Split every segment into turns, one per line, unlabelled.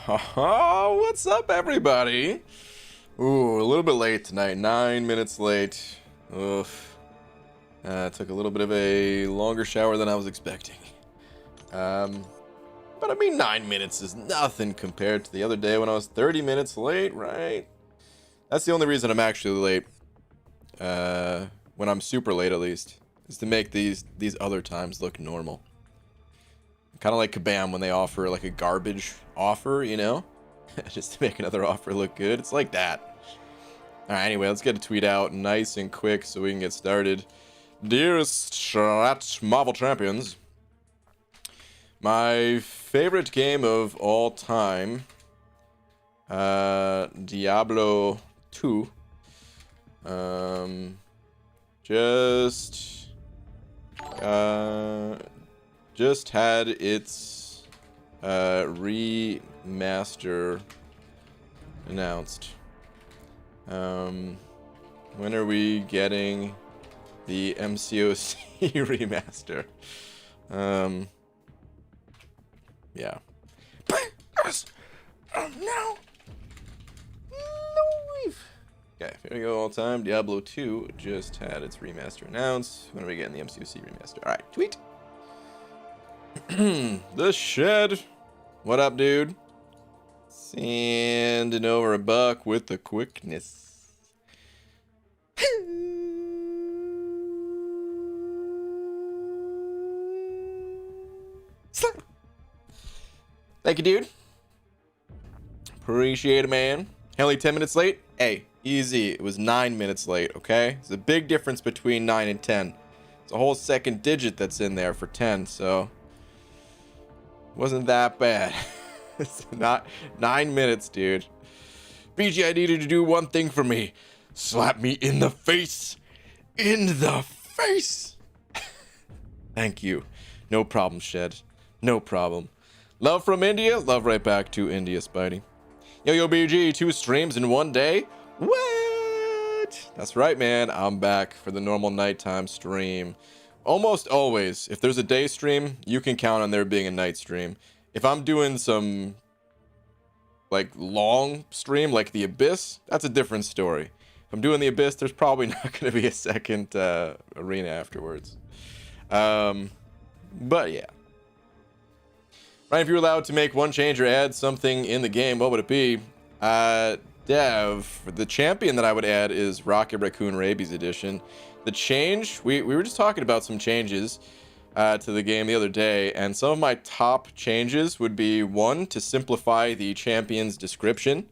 Oh, what's up, everybody? Ooh, a little bit late tonight. 9 minutes late. Oof. Took a little bit of a longer shower than I was expecting. But I mean, 9 minutes is nothing compared to the other day when I was 30 minutes late, right? That's the only reason I'm actually late. When I'm super late, at least, is to make these other times look normal. Kind of like Kabam when they offer like a garbage offer, you know? Just to make another offer look good. It's like that. Alright, anyway, let's get a tweet out nice and quick so we can get started. Dearest Marvel Champions, my favorite game of all time, Diablo II, just had its remaster announced. When are we getting the MCOC remaster? Yeah. No. Okay, here we go all time. Diablo 2 just had its remaster announced. When are we getting the MCOC remaster? Alright, tweet. The Shed. What up, dude? Sending over a buck with the quickness. Thank you, dude. Appreciate it, man. Only 10 minutes late? Hey, easy. It was 9 minutes late, okay? There's a big difference between 9 and 10. It's a whole second digit that's in there for 10, so wasn't that bad. It's not 9 minutes, dude. BG, I needed to do one thing for me. Slap me in the face. In the face. Thank you. No problem, Shed. No problem. Love from India. Love right back to India, Spidey. Yo, BG, 2 streams in 1 day? What? That's right, man. I'm back for the normal nighttime stream. Almost always, if there's a day stream, you can count on there being a night stream. If I'm doing some, like, long stream, like The Abyss, that's a different story. If I'm doing The Abyss, there's probably not going to be a second arena afterwards. But, yeah. Right, if you're allowed to make one change or add something in the game, what would it be? Dev, the champion that I would add is Rocket Raccoon Rabies Edition. The change, we were just talking about some changes to the game the other day, and some of my top changes would be, one, to simplify the champion's description.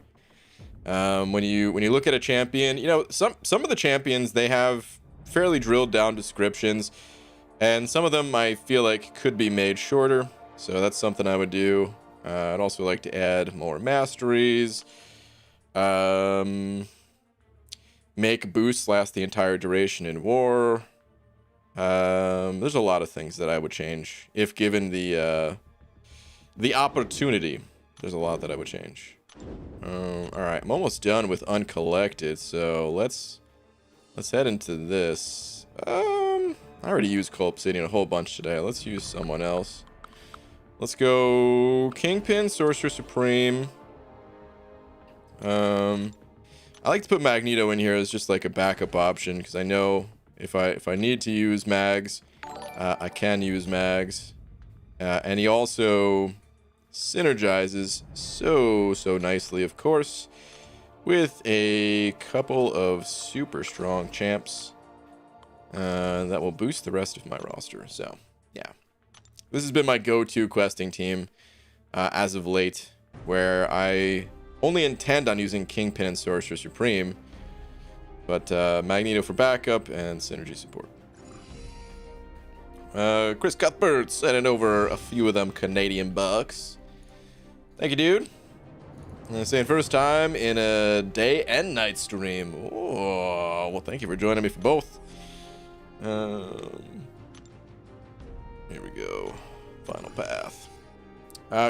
When you look at a champion, you know, some of the champions, they have fairly drilled down descriptions, and some of them I feel like could be made shorter. So that's something I would do. I'd also like to add more masteries. Make boosts last the entire duration in war. There's a lot of things that I would change if given the opportunity. There's a lot that I would change. All right, I'm almost done with uncollected, so let's head into this. I already used Coal Obsidian a whole bunch today. Let's use someone else. Let's go Kingpin, Sorcerer Supreme. I like to put Magneto in here as just like a backup option, because I know if I need to use mags, I can use mags. And he also synergizes so nicely, of course, with a couple of super strong champs that will boost the rest of my roster. So, yeah. This has been my go-to questing team as of late, where I only intend on using Kingpin and Sorcerer Supreme, but Magneto for backup and synergy support. Chris Cuthbert sending over a few of them Canadian bucks. Thank you, dude. I'm saying first time in a day and night stream. Oh, well, thank you for joining me for both. Here we go. Final path.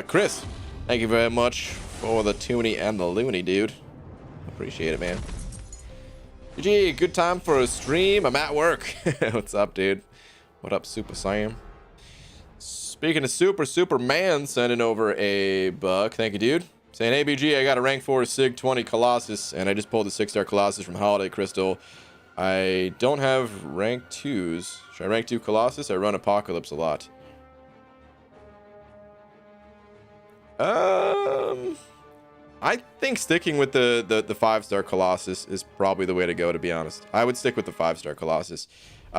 Chris, thank you very much for the toonie and the loony, dude. Appreciate it, man. GG, good time for a stream. I'm at work. What's up, dude? What up, Super Saiyan? Speaking of Superman sending over a buck. Thank you, dude. Saying, hey, BG, I got a rank 4 Sig 20 Colossus, and I just pulled the 6-star Colossus from Holiday Crystal. I don't have rank 2s. Should I rank 2 Colossus? I run Apocalypse a lot. I think sticking with the 5-star Colossus is probably the way to go, to be honest. I would stick with the 5-star Colossus.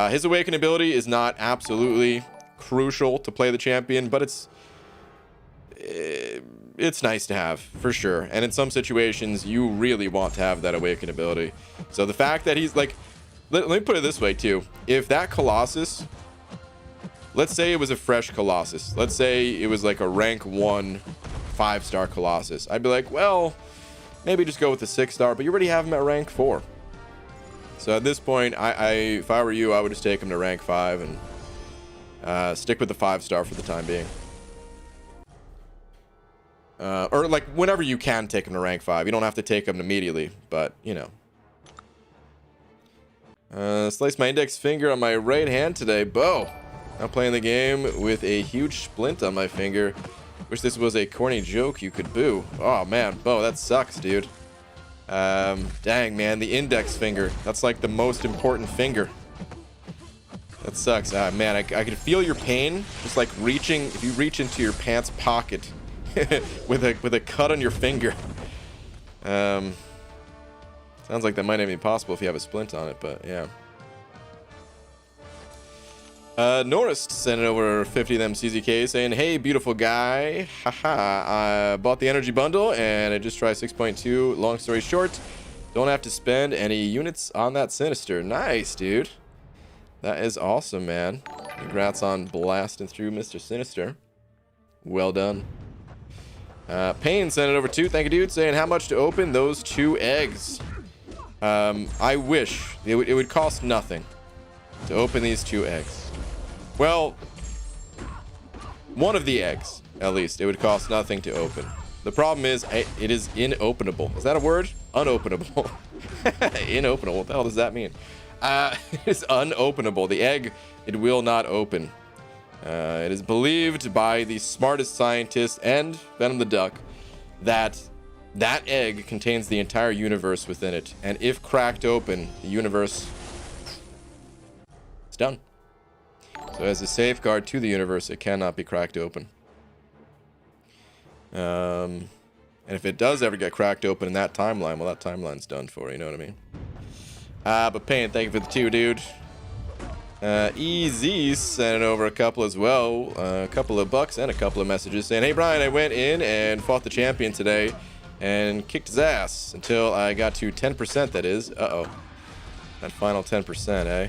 His Awaken ability is not absolutely crucial to play the champion, but it's nice to have, for sure. And in some situations, you really want to have that Awaken ability. So the fact that he's like... Let me put it this way, too. If that Colossus... Let's say it was a fresh Colossus. Let's say it was like a rank 1 5-star Colossus. I'd be like, well, maybe just go with the 6-star, but you already have him at rank 4. So at this point, if I were you, I would just take him to rank 5 and stick with the 5-star for the time being. Or like whenever you can take him to rank 5. You don't have to take him immediately, but you know. Slice my index finger on my right hand today. Bo. I'm playing the game with a huge splint on my finger. Wish this was a corny joke you could boo. Oh man, Bo, that sucks, dude. Dang, man, the index finger. That's like the most important finger. That sucks. Man, I can feel your pain. Just like reaching, if you reach into your pants pocket with a cut on your finger. Sounds like that might not be possible if you have a splint on it, but yeah. Norris sent over 50 of them CZK saying, hey, beautiful guy. Haha, I bought the energy bundle and I just tried 6.2. Long story short, don't have to spend any units on that Sinister. Nice, dude. That is awesome, man. Congrats on blasting through Mr. Sinister. Well done. Payne sent it over too. Thank you, dude. Saying how much to open those 2 eggs. I wish it would cost nothing to open these 2 eggs. Well, one of the eggs, at least, it would cost nothing to open. The problem is, it is inopenable. Is that a word? Unopenable. Inopenable. What the hell does that mean? It's unopenable. The egg, it will not open. It is believed by the smartest scientists and Venom the Duck that that egg contains the entire universe within it. And if cracked open, the universe is done. So as a safeguard to the universe, it cannot be cracked open. And if it does ever get cracked open in that timeline, well, that timeline's done for, you know what I mean? But Payne, thank you for the 2, dude. EZ sent over a couple as well. A couple of bucks and a couple of messages saying, hey, Brian, I went in and fought the champion today and kicked his ass until I got to 10%, that is. Uh-oh. That final 10%, eh?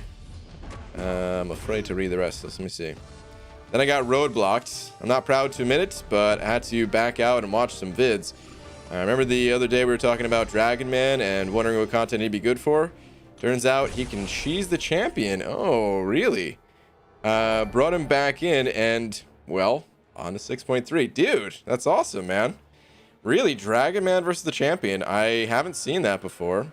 I'm afraid to read the rest. Let me see. Then I got roadblocked. I'm not proud to admit it, but I had to back out and watch some vids. I remember the other day we were talking about Dragon Man and wondering what content he'd be good for. Turns out he can cheese the champion. Oh, really? Brought him back in and, well, on to 6.3. Dude, that's awesome, man. Really, Dragon Man versus the champion. I haven't seen that before.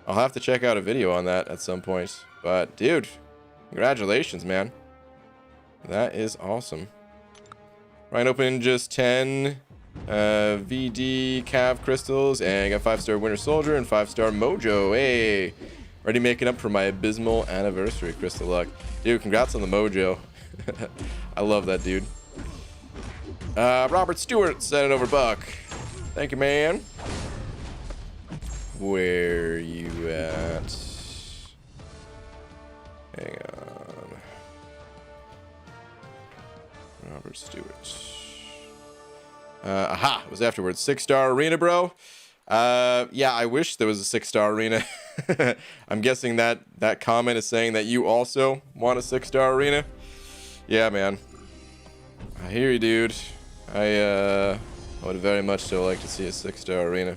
I'll have to check out a video on that at some point. But, dude, congratulations, man. That is awesome. Ryan opened just 10 VD Cav crystals, and I got 5-star Winter Soldier and 5-star Mojo. Hey, already making up for my abysmal anniversary crystal luck. Dude, congrats on the Mojo. I love that, dude. Robert Stewart sent it over buck. Thank you, man. Where you at? Hang on. Robert Stewart. Aha, it was afterwards. 6-star arena, bro. Yeah, I wish there was a 6-star arena. I'm guessing that comment is saying that you also want a 6-star arena. Yeah, man. I hear you, dude. I would very much so like to see a 6-star arena.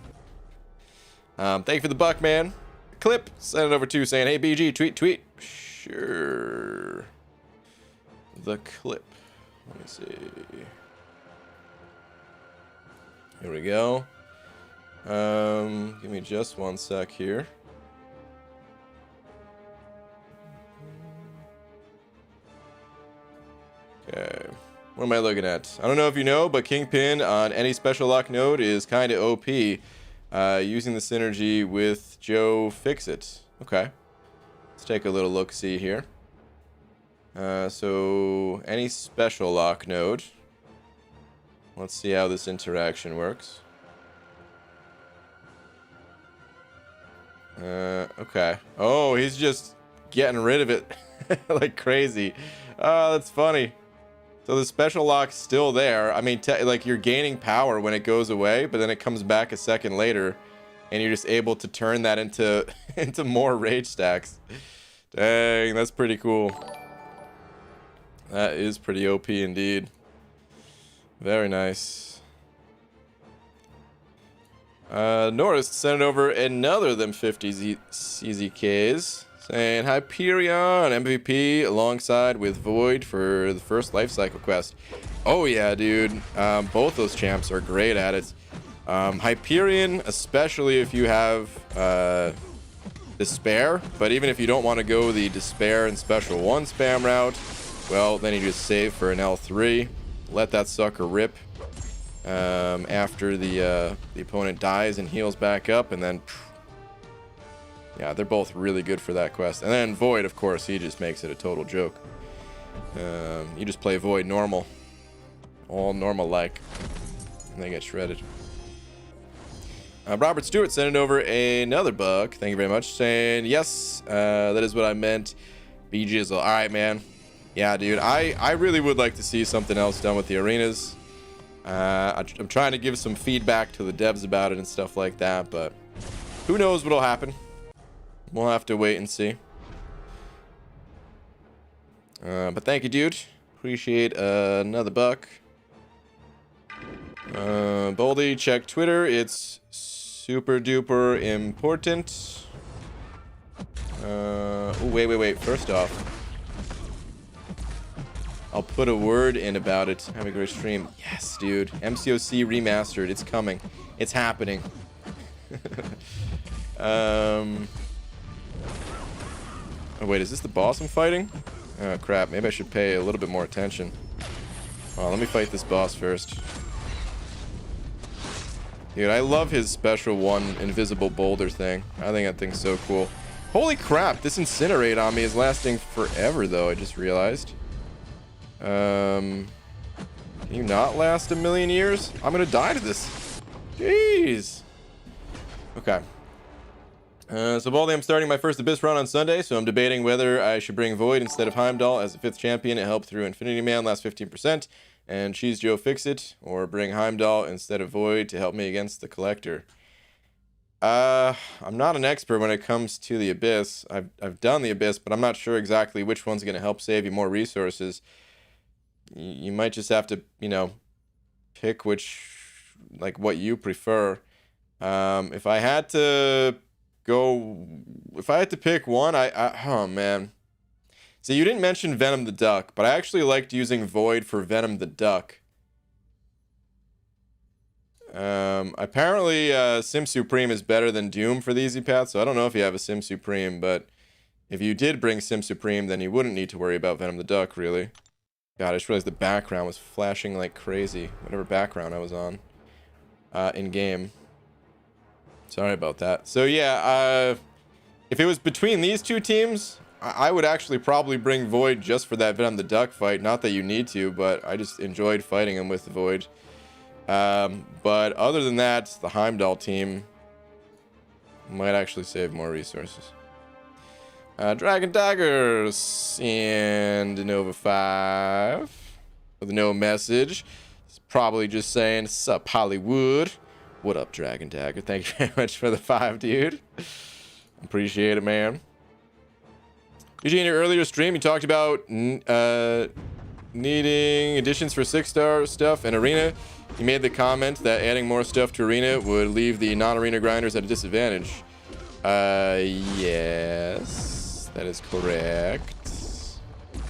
Thank you for the buck, man. Clip, send it over to saying, hey, BG, tweet. Sure. The clip. Let me see. Here we go. Give me just one sec here. What am I looking at? I don't know if you know, but Kingpin on any special lock node is kind of OP. Using the synergy with Joe Fixit. Okay. Let's take a little look-see here. So, any special lock node. Let's see how this interaction works. Okay. Oh, he's just getting rid of it like crazy. Oh, that's funny. So the special lock's still there. I mean, like you're gaining power when it goes away, but then it comes back a second later, and you're just able to turn that into into more rage stacks. Dang, that's pretty cool. That is pretty OP indeed. Very nice. Norris sent over another of them 50 CZKs. Saying Hyperion MVP alongside with Void for the first life cycle quest. Oh yeah, dude. Both those champs are great at it. Hyperion, especially if you have Despair. But even if you don't want to go the Despair and Special 1 spam route, well, then you just save for an L3. Let that sucker rip after the opponent dies and heals back up, and then yeah, they're both really good for that quest. And then Void, of course, he just makes it a total joke. You just play Void normal, all normal like, and they get shredded. Robert Stewart sent over another buck. Thank you very much. Saying yes, that is what I meant. B Jizzle. All right, man. Yeah, dude. I really would like to see something else done with the arenas. I'm trying to give some feedback to the devs about it and stuff like that, but who knows what'll happen. We'll have to wait and see. But thank you, dude. Appreciate another buck. Boldy, check Twitter. It's super duper important. Oh, wait. First off, I'll put a word in about it. Have a great stream. Yes, dude. MCOC remastered. It's coming. It's happening. Oh, wait, is this the boss I'm fighting? Oh, crap. Maybe I should pay a little bit more attention. Oh, let me fight this boss first. Dude, I love his special 1 invisible boulder thing. I think that thing's so cool. Holy crap, this incinerate on me is lasting forever, though, I just realized. Can you not last a million years? I'm gonna die to this. Jeez. Okay. So Baldy, I'm starting my first Abyss run on Sunday, so I'm debating whether I should bring Void instead of Heimdall as the 5th champion to help through Infinity Man last 15%, and choose Joe Fixit, or bring Heimdall instead of Void to help me against the Collector. I'm not an expert when it comes to the Abyss. I've done the Abyss, but I'm not sure exactly which one's going to help save you more resources. You might just have to, you know, pick which, like, what you prefer. If I had to pick one, oh man. So you didn't mention Venom the Duck, but I actually liked using Void for Venom the Duck. Apparently Sim Supreme is better than Doom for the easy path, so I don't know if you have a Sim Supreme, but if you did bring Sim Supreme, then you wouldn't need to worry about Venom the Duck, really. God, I just realized the background was flashing like crazy, whatever background I was on in game. Sorry about that. So yeah, if it was between these two teams, I would actually probably bring Void just for that Venom the Duck fight. Not that you need to, but I just enjoyed fighting him with the Void. But other than that, the Heimdall team might actually save more resources. Dragon Daggers and Nova 5 with no message. It's probably just saying, "Sup, Hollywood." What up, Dragon Dagger? Thank you very much for the 5, dude. Appreciate it, man. Usually in your earlier stream, you talked about needing additions for 6-star stuff and Arena. You made the comment that adding more stuff to Arena would leave the non-Arena grinders at a disadvantage. Yes, that is correct.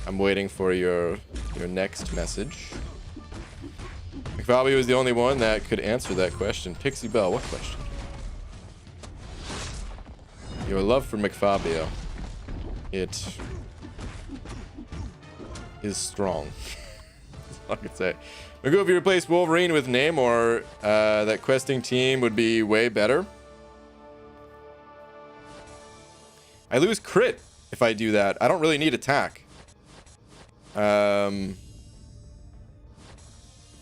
I'm waiting for your next message. McFabio was the only one that could answer that question. Pixie Bell, what question? Your love for McFabio. It is strong. all I can say. Magoo, if you replace Wolverine with Namor, that questing team would be way better. I lose crit if I do that. I don't really need attack.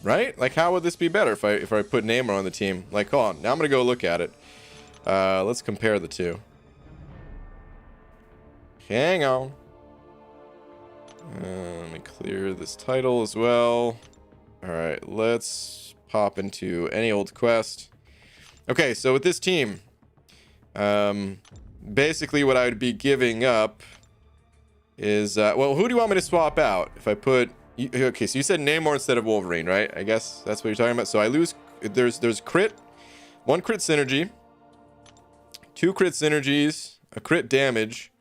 Right? Like, how would this be better if I put Namor on the team? Like, hold on. Now I'm gonna go look at it. Let's compare the two. Hang on. Let me clear this title as well. Alright, let's pop into any old quest. Okay, so with this team, basically what I would be giving up is, well, who do you want me to swap out? If I put, okay, so you said Namor instead of Wolverine, right? I guess that's what you're talking about. So I lose, there's crit, 1 crit synergy, 2 crit synergies, a crit damage,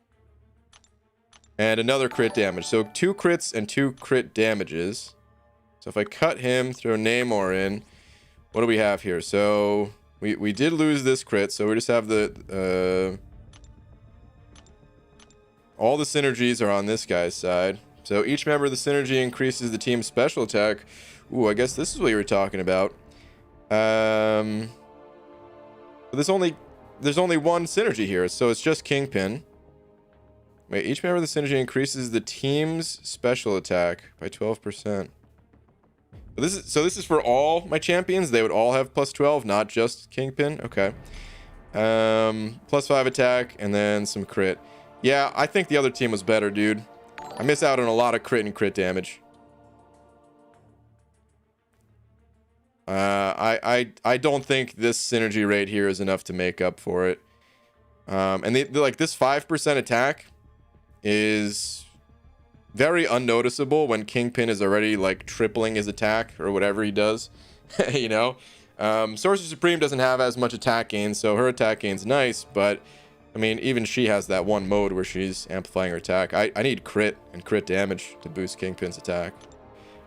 and another crit damage. So 2 crits and 2 crit damages. So if I cut him, throw Namor in, what do we have here? So we did lose this crit, so we just have the all the synergies are on this guy's side. So each member of the synergy increases the team's special attack. Ooh, I guess this is what you were talking about. There's only 1 synergy here, so it's just Kingpin. Wait, each member of the synergy increases the team's special attack by 12%. So this is for all my champions. They would all have plus 12, not just Kingpin. Okay. Plus 5 attack and then some crit. Yeah, I think the other team was better, dude. I miss out on a lot of crit and crit damage. I don't think this synergy rate here is enough to make up for it. And they're like, this 5% attack is very unnoticeable when Kingpin is already like tripling his attack or whatever he does. You know, Sorcerer Supreme doesn't have as much attack gain, so her attack gain's nice, but I mean, even she has that one mode where she's amplifying her attack. I need crit and crit damage to boost Kingpin's attack.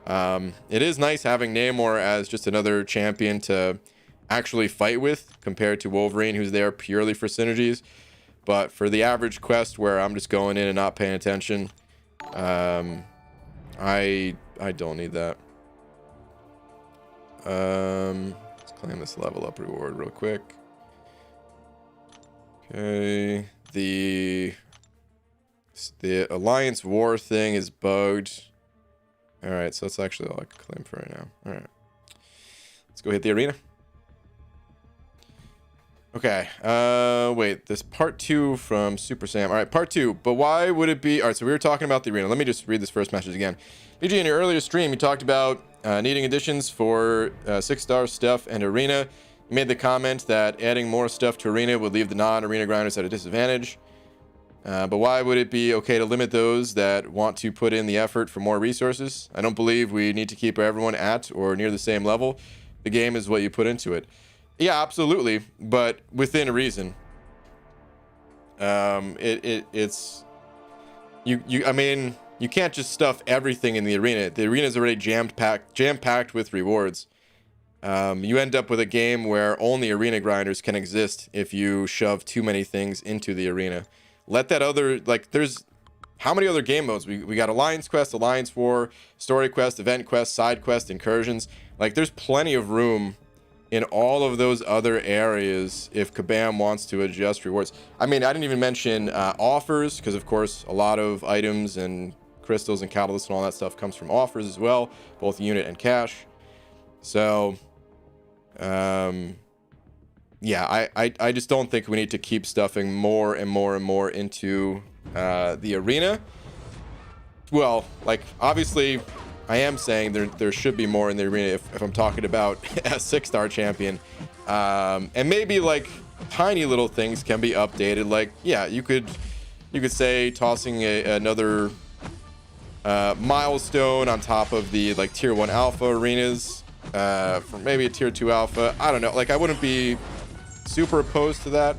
It is nice having Namor as just another champion to actually fight with compared to Wolverine, who's there purely for synergies. But for the average quest where I'm just going in and not paying attention, I don't need that. Let's claim this level up reward real quick. Okay, the Alliance War thing is bugged. All right, so that's actually all I can claim for right now. All right, let's go hit the arena. Okay, wait, this part 2 from Super Sam. All right, part 2, but why would it be? All right, so we were talking about the arena. Let me just read this first message again. BG, in your earlier stream, you talked about needing additions for 6-star stuff and arena. You made the comment that adding more stuff to arena would leave the non-arena grinders at a disadvantage. But why would it be okay to limit those that want to put in the effort for more resources? I don't believe we need to keep everyone at or near the same level. The game is what you put into it. Yeah, absolutely, but within a reason. It's I mean, you can't just stuff everything in the arena. The arena is already jam-packed with rewards. You end up with a game where only arena grinders can exist if you shove too many things into the arena. Let that other, like, there's how many other game modes? We got Alliance Quest, Alliance War, Story Quest, Event Quest, Side Quest, Incursions. Like, there's plenty of room in all of those other areas if Kabam wants to adjust rewards. I mean, I didn't even mention offers, because of course a lot of items and crystals and catalysts and all that stuff comes from offers as well, both unit and cash. So yeah, I just don't think we need to keep stuffing more and more and more into the arena. Well, like, obviously I am saying there should be more in the arena if I'm talking about a 6-star champion. And maybe like tiny little things can be updated. Like, yeah, you could say tossing another milestone on top of the like tier 1 alpha arenas for maybe a tier 2 alpha. I don't know, like, I wouldn't be super opposed to that,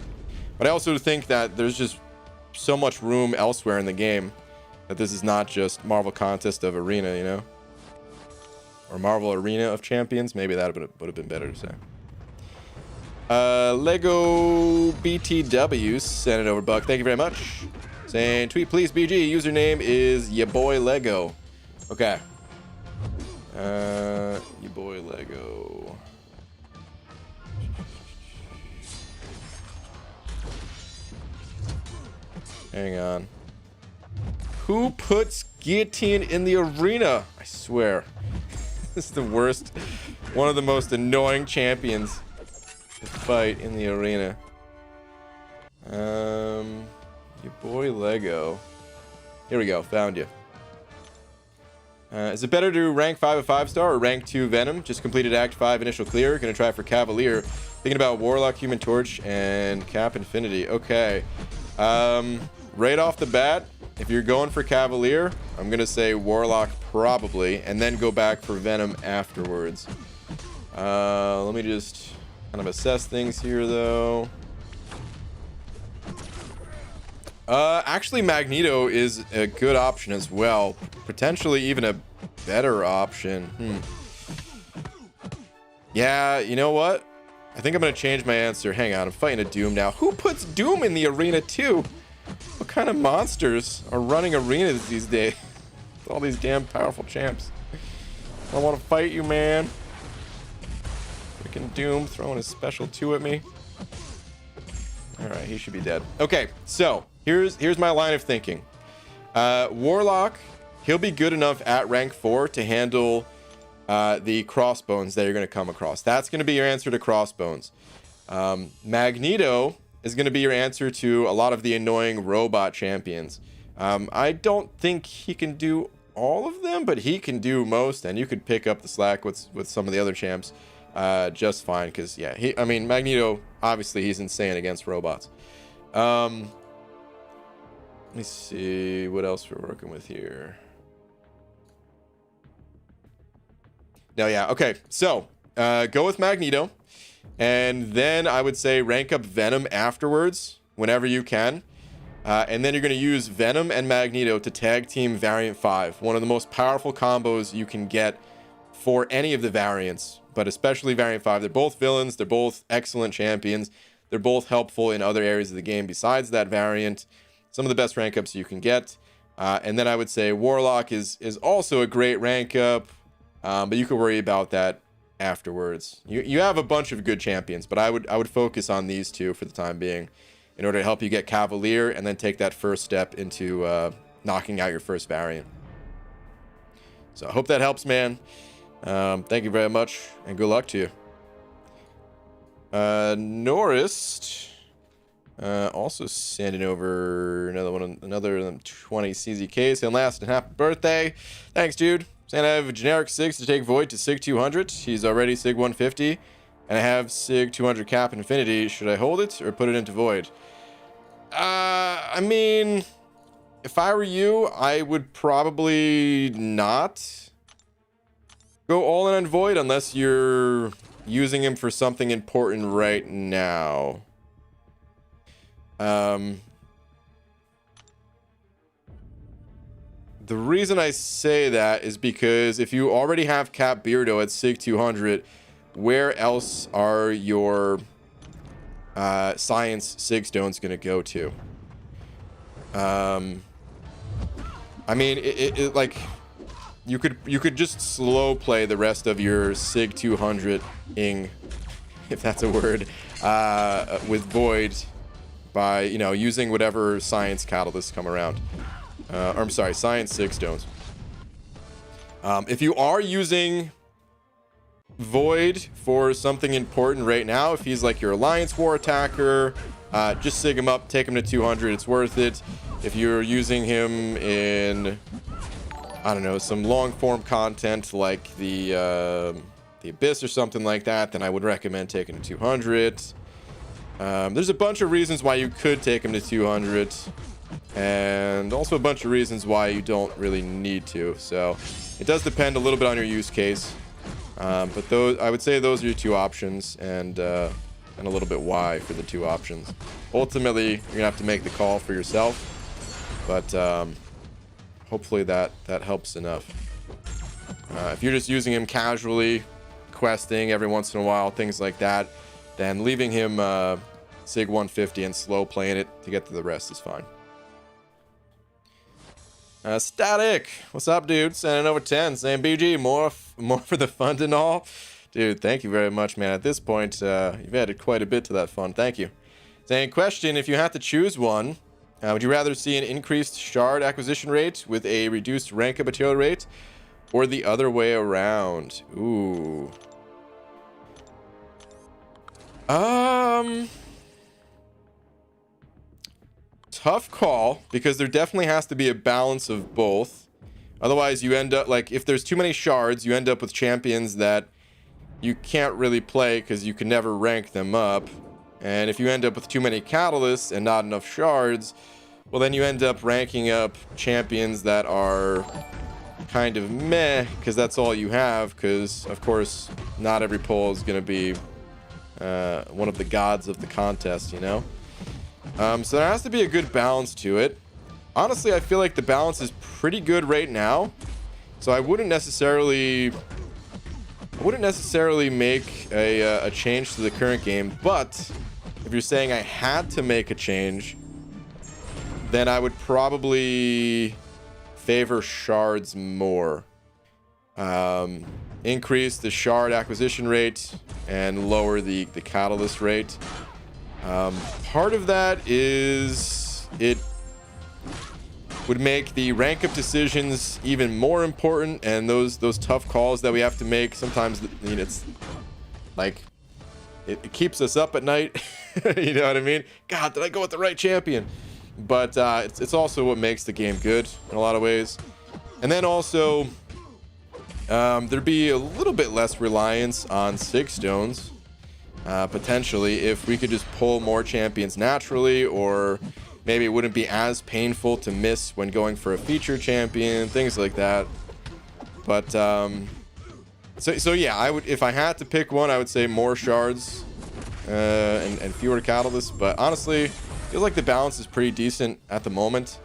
but I also think that there's just so much room elsewhere in the game that this is not just Marvel Contest of Arena, you know, or Marvel Arena of Champions. Maybe that would have been better to say. Lego BTW sent it over, Buck. Thank you very much. Saying, tweet please BG, username is ya boy Lego. Okay, You boy Lego. Hang on. Who puts guillotine in the arena? I swear. This is the worst. One of the most annoying champions to fight in the arena. Your boy Lego. Here we go. Found you. Is it better to rank 5 a 5-star or rank 2 Venom? Just completed Act 5 initial clear. Gonna try for Cavalier. Thinking about Warlock, Human Torch, and Cap Infinity. Okay. Right off the bat, if you're going for Cavalier, I'm gonna say Warlock probably, and then go back for Venom afterwards. Let me just kind of assess things here, though. Actually, Magneto is a good option as well. Potentially even a better option. Yeah, you know what? I think I'm gonna change my answer. Hang on, I'm fighting a Doom now. Who puts Doom in the arena too? What kind of monsters are running arenas these days? With all these damn powerful champs. I want to fight you, man. Freaking Doom throwing his special 2 at me. Alright, he should be dead. Okay, so here's my line of thinking. Warlock, he'll be good enough at rank 4 to handle the crossbones that you're going to come across. That's going to be your answer to crossbones. Magneto is going to be your answer to a lot of the annoying robot champions. I don't think he can do all of them, but he can do most, and you could pick up the slack with some of the other champs just fine, because yeah, I mean, Magneto, obviously he's insane against robots. Let me see what else we're working with here. No, yeah, okay, so go with Magneto, and then I would say rank up Venom afterwards whenever you can. And then you're going to use Venom and Magneto to tag team Variant 5. One of the most powerful combos you can get for any of the variants, but especially Variant 5. They're both villains. They're both excellent champions. They're both helpful in other areas of the game besides that variant. Some of the best rank ups you can get. And then I would say Warlock is also a great rank up, but you could worry about that afterwards. You have a bunch of good champions, but I would focus on these two for the time being, in order to help you get Cavalier and then take that first step into knocking out your first variant. So I hope that helps, man. Thank you very much, and good luck to you. Norris also sending over another 20 CZKs. And last, and happy birthday. Thanks, dude. Saying I have a generic SIG to take Void to SIG 200. He's already SIG 150. And I have SIG 200 Cap Infinity. Should I hold it or put it into Void? I mean, if I were you, I would probably not go all in on Void unless you're using him for something important right now. The reason I say that is because if you already have Cap Beardo at SIG 200, where else are your science SIG stones gonna go to? I mean, it like you could just slow play the rest of your SIG 200-ing, if that's a word, with Void by, you know, using whatever science catalysts come around. Or I'm sorry, science SIG stones. If you are using Void for something important right now, if he's like your Alliance War attacker, just SIG him up, take him to 200, it's worth it. If you're using him in, I don't know, some long form content like the Abyss or something like that, then I would recommend taking him to 200. There's a bunch of reasons why you could take him to 200, and also a bunch of reasons why you don't really need to. So it does depend a little bit on your use case. But those, I would say those are your two options, and a little bit why for the two options. Ultimately, you're gonna have to make the call for yourself, but hopefully that helps enough. If you're just using him casually, questing every once in a while, things like that, then leaving him SIG 150 and slow playing it to get to the rest is fine. Static, what's up, dude? Sending over 10, saying BG, more for the fun and all. Dude, thank you very much, man. At this point, you've added quite a bit to that fun. Thank you. Saying, question, if you had to choose one, would you rather see an increased shard acquisition rate with a reduced rank up material rate, or the other way around? Ooh. Tough call, because there definitely has to be a balance of both. Otherwise, you end up, like, if there's too many shards, you end up with champions that you can't really play because you can never rank them up. And if you end up with too many catalysts and not enough shards, well, then you end up ranking up champions that are kind of meh, because that's all you have, because, of course, not every pull is going to be one of the gods of the contest, you know? So there has to be a good balance to it. Honestly, I feel like the balance is pretty good right now, so I wouldn't necessarily make a change to the current game. But if you're saying I had to make a change, then I would probably favor shards more. Increase the shard acquisition rate and lower the catalyst rate. Part of that is it would make the rank up decisions even more important, and those tough calls that we have to make sometimes, you know, it's like it keeps us up at night. You know what I mean? God, did I go with the right champion? But it's also what makes the game good in a lot of ways. And then also there'd be a little bit less reliance on 6 stones. Potentially, if we could just pull more champions naturally, or maybe it wouldn't be as painful to miss when going for a feature champion, things like that. But so yeah, I would, if I had to pick one, I would say more shards and fewer catalysts. But honestly, I feel like the balance is pretty decent at the moment.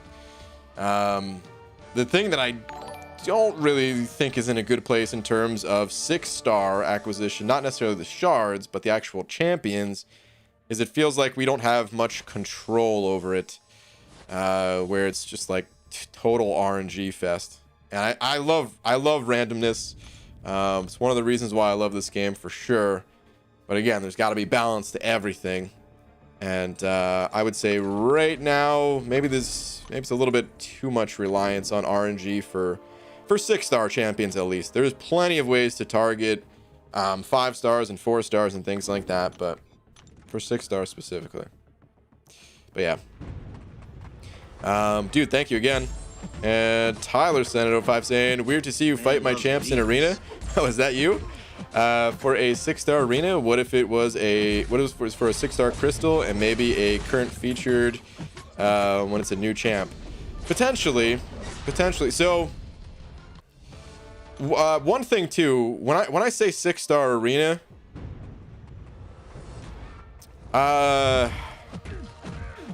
The thing that I don't really think is in a good place in terms of 6-star acquisition, not necessarily the shards, but the actual champions, is it feels like we don't have much control over it, where it's just like total RNG fest. And I love randomness. It's one of the reasons why I love this game for sure. But again, there's got to be balance to everything. And I would say right now, maybe it's a little bit too much reliance on RNG for 6-star champions, at least. There's plenty of ways to target 5 stars and 4 stars and things like that, but for 6 stars specifically. But yeah. Dude, thank you again. And Tyler sent it 05 saying, weird to see you fight my champs in arena. Oh, is that you? For a 6-star arena, what if it was for a 6-star crystal and maybe a current featured when it's a new champ? Potentially. So one thing too, when I say 6-star arena,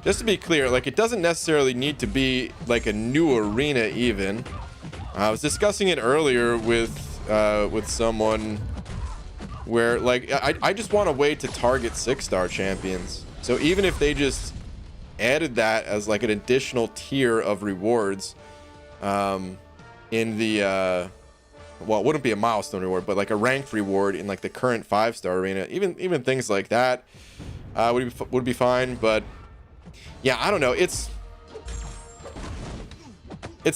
just to be clear, like, it doesn't necessarily need to be like a new arena even. I was discussing it earlier with someone where, like, I just want a way to target 6-star champions. So even if they just added that as like an additional tier of rewards in the well, it wouldn't be a milestone reward, but like a ranked reward in like the current 5-star arena, even things like that would be fine. But yeah, I don't know, it's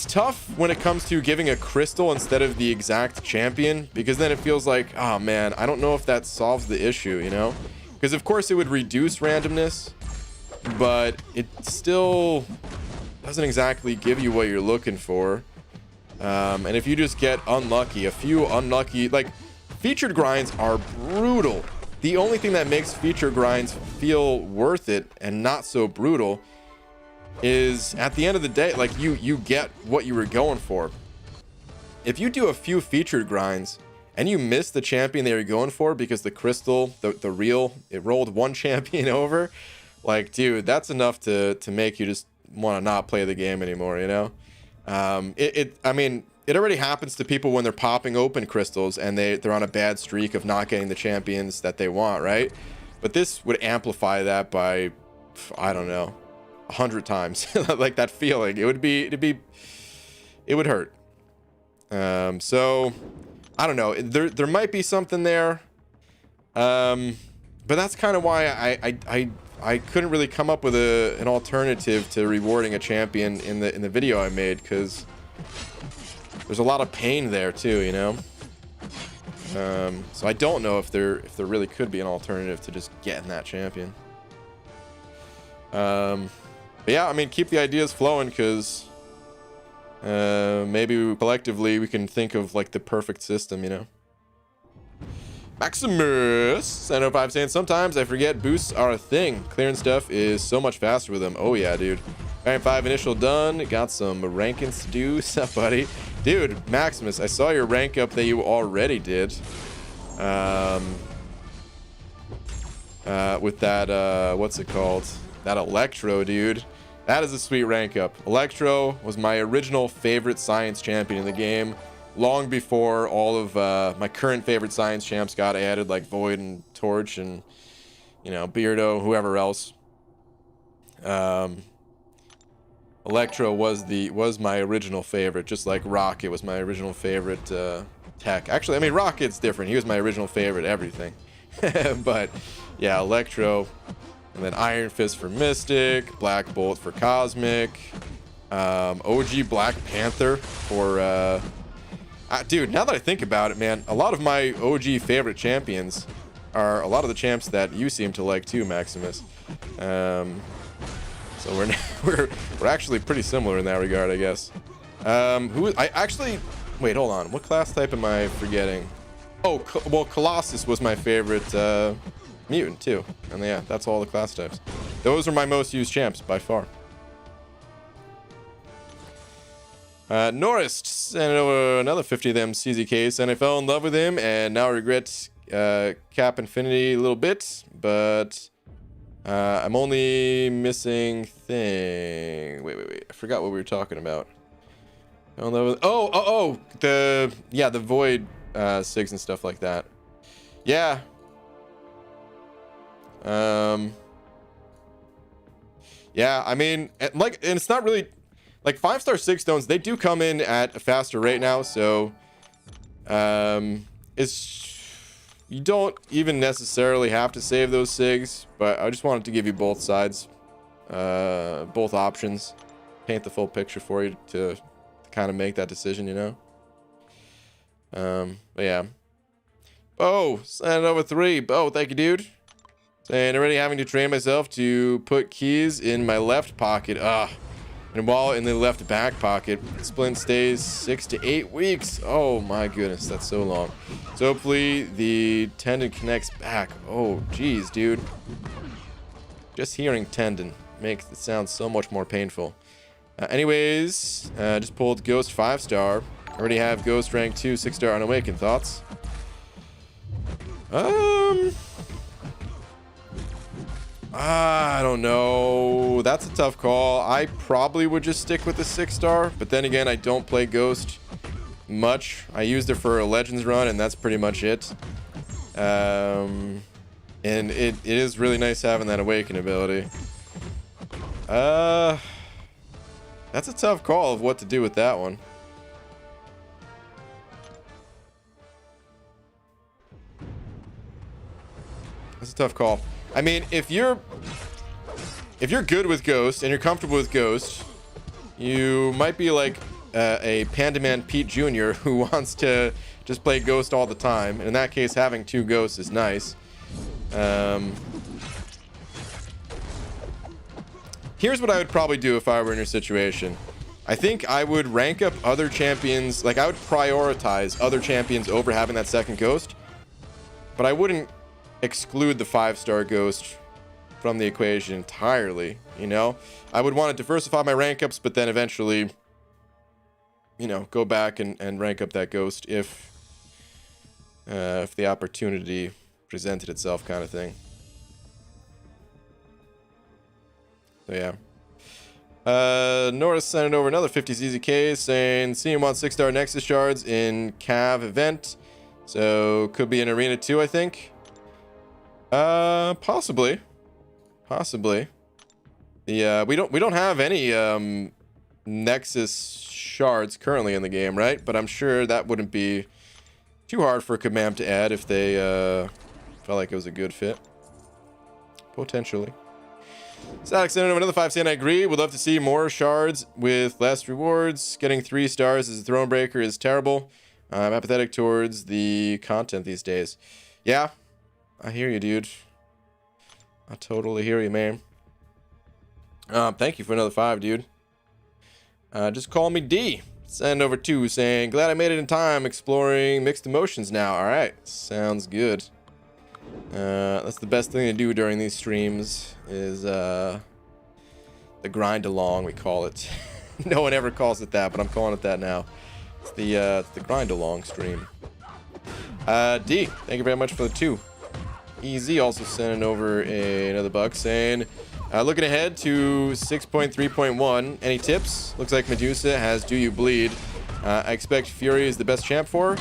tough when it comes to giving a crystal instead of the exact champion, because then it feels like, oh man, I don't know if that solves the issue, you know? Because of course it would reduce randomness, but it still doesn't exactly give you what you're looking for. And if you just get unlucky, a few unlucky, like, featured grinds are brutal. The only thing that makes featured grinds feel worth it and not so brutal is, at the end of the day, like, you get what you were going for. If you do a few featured grinds and you miss the champion they were going for because the crystal, the reel, it rolled one champion over, like, dude, that's enough to make you just want to not play the game anymore, you know? I mean, it already happens to people when they're popping open crystals and they're on a bad streak of not getting the champions that they want, right? But this would amplify that by, I don't know, 100 times. Like, that feeling, it'd be it would hurt. So I don't know. There might be something there. But that's kind of why I couldn't really come up with an alternative to rewarding a champion in the video I made, because there's a lot of pain there too, you know. So I don't know if there really could be an alternative to just getting that champion. But yeah, I mean, keep the ideas flowing, because maybe collectively we can think of like the perfect system, you know. Maximus 705 saying, sometimes I forget boosts are a thing. Clearing stuff is so much faster with them. Oh yeah, dude. Rank 5 initial done. Got some rankings to do. What's up, buddy? Dude, Maximus, I saw your rank up that you already did. With that, what's it called? That Electro, dude. That is a sweet rank up. Electro was my original favorite science champion in the game. Long before all of my current favorite science champs got added, like Void and Torch and, you know, Beardo, whoever else. Electro was my original favorite, just like Rocket was my original favorite tech. Actually, I mean, Rocket's different. He was my original favorite everything. But yeah, Electro, and then Iron Fist for Mystic, Black Bolt for Cosmic, OG Black Panther for dude, now that I think about it, man, a lot of my OG favorite champions are a lot of the champs that you seem to like too, Maximus. So we're actually pretty similar in that regard, I guess. I actually, wait, hold on. What class type am I forgetting? Oh, well, Colossus was my favorite mutant too. And yeah, that's all the class types. Those are my most used champs by far. Norris sent over another 50 of them CZKs, and I fell in love with him and now regret Cap Infinity a little bit, but I'm only missing thing. Wait. I forgot what we were talking about. Oh, the Void SIGs and stuff like that. Yeah. Yeah, I mean, and it's not really like 5-star 6 stones. They do come in at a faster rate now, so you don't even necessarily have to save those SIGs, but I just wanted to give you both sides, both options, paint the full picture for you to kind of make that decision, you know. But yeah. Oh, send over 3. Oh, thank you, dude. And already having to train myself to put keys in my left pocket. And while in the left back pocket, splint stays 6 to 8 weeks. Oh my goodness, that's so long. So hopefully the tendon connects back. Oh geez, dude. Just hearing tendon makes it sound so much more painful. Anyways, just pulled Ghost 5-star. Already have Ghost rank 2 6-star unawakened. Thoughts? I don't know. That's a tough call. I probably would just stick with the 6-star, but then again, I don't play Ghost much. I used it for a Legends run, and that's pretty much it. And it is really nice having that Awaken ability. That's a tough call of what to do with that one. That's a tough call. I mean, if you're good with Ghost and you're comfortable with Ghost, you might be like a Pandaman Pete Jr. who wants to just play Ghost all the time. And in that case, having 2 Ghosts is nice. Here's what I would probably do if I were in your situation. I think I would rank up other champions. Like, I would prioritize other champions over having that second Ghost. But I wouldn't exclude the 5-star Ghost from the equation entirely, you know. I would want to diversify my rank ups, but then eventually, you know, go back and rank up that Ghost if the opportunity presented itself, kind of thing. So yeah. Norris sent over another 50 ZZK saying seeing 6-star Nexus shards in Cav event, so could be an arena too, I think. Possibly. The we don't have any Nexus shards currently in the game, right? But I'm sure that wouldn't be too hard for Kabam to add if they felt like it was a good fit. Potentially. So Alex sent over another 5 saying, I agree. Would love to see more shards with less rewards. Getting 3 stars as a Thronebreaker is terrible. I'm apathetic towards the content these days. Yeah, I hear you, dude. I totally hear you, man. Thank you for another 5, dude. Just call me D. Send over 2 saying, glad I made it in time. Exploring mixed emotions now. All right, sounds good. That's the best thing to do during these streams is the grind along, we call it. No one ever calls it that, but I'm calling it that now. It's the grind along stream. D, thank you very much for the 2. EZ also sending over another buck saying, looking ahead to 6.3.1. Any tips? Looks like Medusa has Do You Bleed. I expect Fury is the best champ for.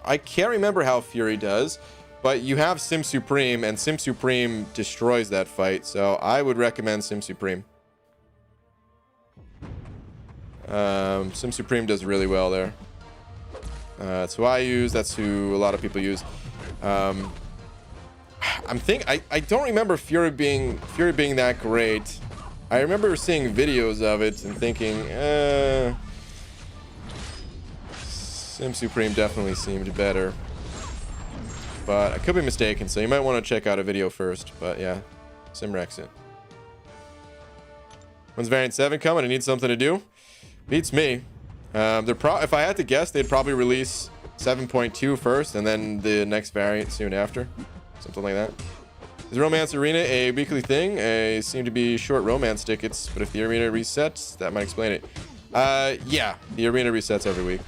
I can't remember how Fury does, but you have Sim Supreme, and Sim Supreme destroys that fight, so I would recommend Sim Supreme. Sim Supreme does really well there. That's who I use. That's who a lot of people use. I don't remember Fury being that great. I remember seeing videos of it and thinking, Sim Supreme definitely seemed better. But I could be mistaken, so you might want to check out a video first. But yeah, Sim wrecks it. When's Variant 7 coming? I need something to do. Beats me. If I had to guess, they'd probably release 7.2 first, and then the next variant soon after. Something like that. Is Romance Arena a weekly thing? Seem to be short romance tickets, but if the arena resets, that might explain it. Yeah, the arena resets every week.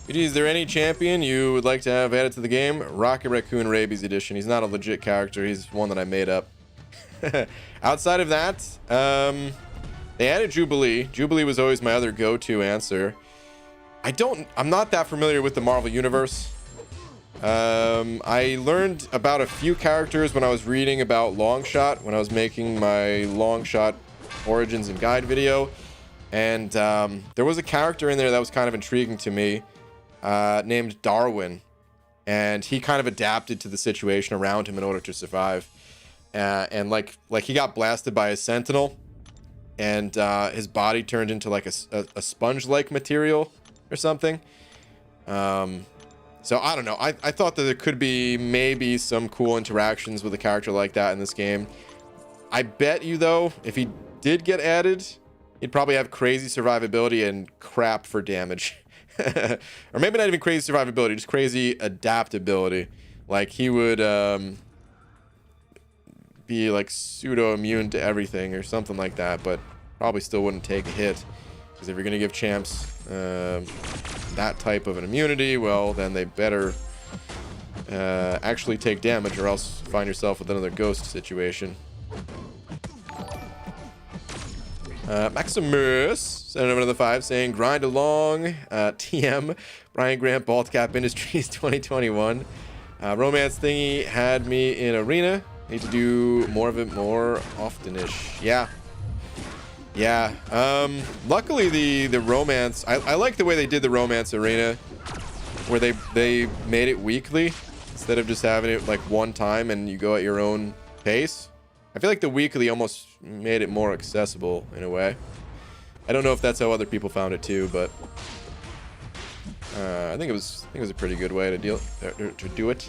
Is there any champion you would like to have added to the game? Rocket Raccoon Rabies edition. He's not a legit character. He's one that I made up. Outside of that, they added Jubilee. Jubilee was always my other go-to answer. I'm not that familiar with the Marvel Universe. I learned about a few characters when I was reading about Longshot, when I was making my Longshot Origins and Guide video. And there was a character in there that was kind of intriguing to me, named Darwin. And he kind of adapted to the situation around him in order to survive. And like he got blasted by a sentinel, and his body turned into like a sponge-like material or something. So I don't know. I thought that there could be maybe some cool interactions with a character like that in this game. I bet you though, if he did get added, he'd probably have crazy survivability and crap for damage. Or maybe not even crazy survivability, just crazy adaptability. Like he would be like pseudo immune to everything or something like that, but probably still wouldn't take a hit, because if you're gonna give champs that type of an immunity, well then they better actually take damage, or else find yourself with another ghost situation. Maximus sent over another 5 saying, grind along. TM Brian Grant Bald Cap Industries 2021. Romance thingy had me in arena. Need to do more of it more often-ish. Yeah. Luckily the romance, I like the way they did the romance arena, where they made it weekly instead of just having it like one time and you go at your own pace. I feel like the weekly almost made it more accessible in a way. I don't know if that's how other people found it too, but I think it was a pretty good way to do it.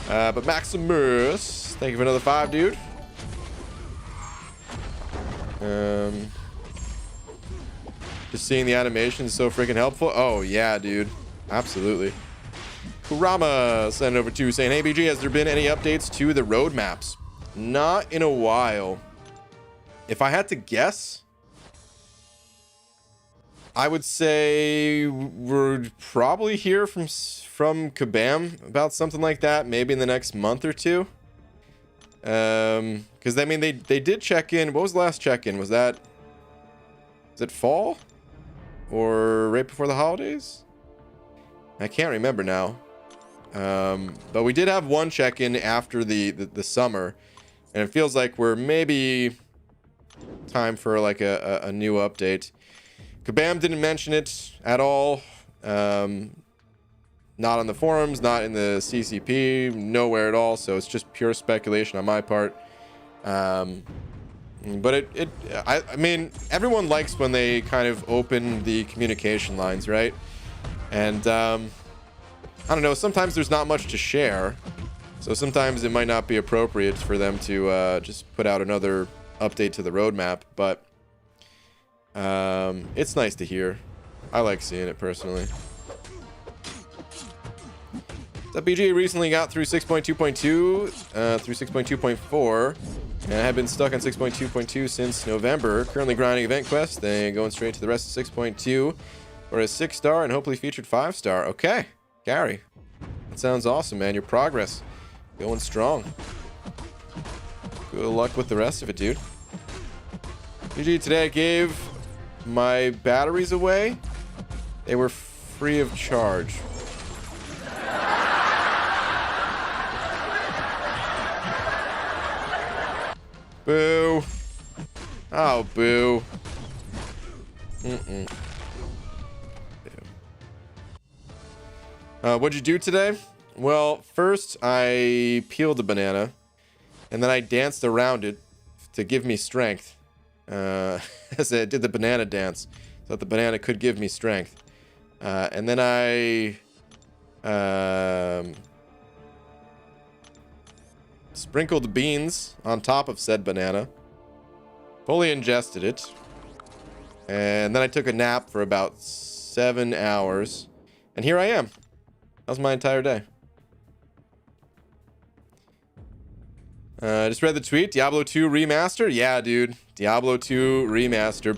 But Maximus, thank you for another 5, dude. Just seeing the animation is so freaking helpful. Oh yeah, dude, absolutely. Kurama sent over 2 saying, hey BG, has there been any updates to the roadmaps? Not in a while. If I had to guess, I would say we're probably hear from Kabam about something like that, maybe in the next month or 2. Because I mean they did check in. What was the last check-in? Was it fall or right before the holidays? I can't remember now. But we did have one check-in after the summer, and it feels like we're maybe time for like a new update. Kabam didn't mention it at all. Not on the forums, not in the CCP, nowhere at all. So it's just pure speculation on my part. But I mean, everyone likes when they kind of open the communication lines, right? And I don't know, sometimes there's not much to share, so sometimes it might not be appropriate for them to just put out another update to the roadmap, but it's nice to hear. I like seeing it personally. The BG recently got through 6.2.2 through 6.2.4, and I have been stuck on 6.2.2 since November. Currently grinding event quests, then going straight to the rest of 6.2 for a 6-star and hopefully featured 5-star. Okay, Gary, that sounds awesome, man. Your progress going strong. Good luck with the rest of it, dude. BG, today I gave my batteries away. They were free of charge. Boo. Oh, boo. What'd you do today? Well, first I peeled a banana, and then I danced around it to give me strength. As I did the banana dance, so that the banana could give me strength. And then I sprinkled beans on top of said banana, fully ingested it, and then I took a nap for about 7 hours, and here I am. That was my entire day. Just read the tweet. Diablo 2 remaster? Yeah, dude. Diablo 2 remaster.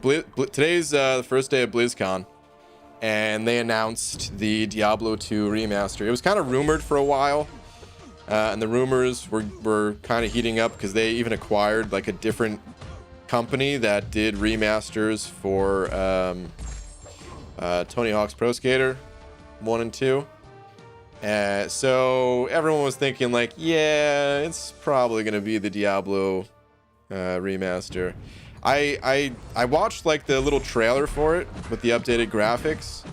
Today's the first day of BlizzCon, and they announced the Diablo 2 remaster. It was kind of rumored for a while, and the rumors were kind of heating up because they even acquired like a different company that did remasters for Tony Hawk's Pro Skater 1 and 2. So everyone was thinking like, yeah, it's probably gonna be the Diablo remaster. I watched like the little trailer for it with the updated graphics.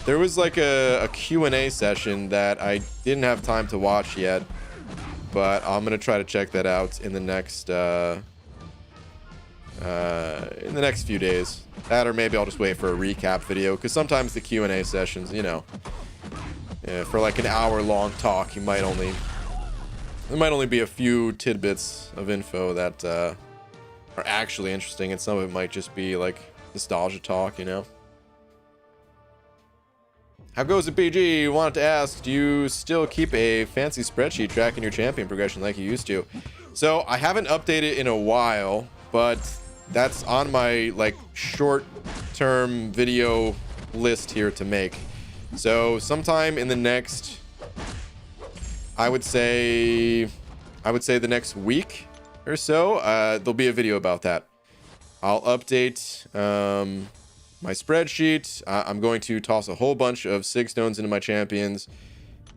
There was like a Q&A session that I didn't have time to watch yet, but I'm gonna try to check that out in the next few days. That, or maybe I'll just wait for a recap video, because sometimes the Q&A sessions, you know, for like an hour-long talk, there might only be a few tidbits of info that are actually interesting, and some of it might just be like nostalgia talk, you know. How goes it, PG? Wanted to ask, do you still keep a fancy spreadsheet tracking your champion progression like you used to? So I haven't updated in a while, but that's on my like short-term video list here to make. So sometime in the next, I would say the next week or so, there'll be a video about that. I'll update my spreadsheet. I'm going to toss a whole bunch of sig stones into my champions,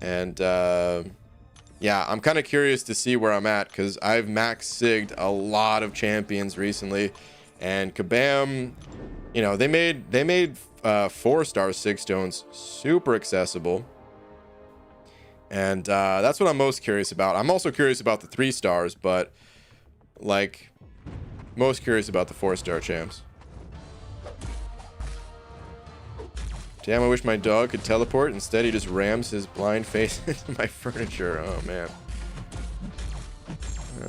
and yeah, I'm kind of curious to see where I'm at, because I've max sigged a lot of champions recently, and Kabam, you know, they made 4-star sig stones super accessible, and that's what I'm most curious about. I'm also curious about the 3 stars, but like most curious about the 4-star champs. Damn, I wish my dog could teleport. Instead, he just rams his blind face into my furniture. Oh, man.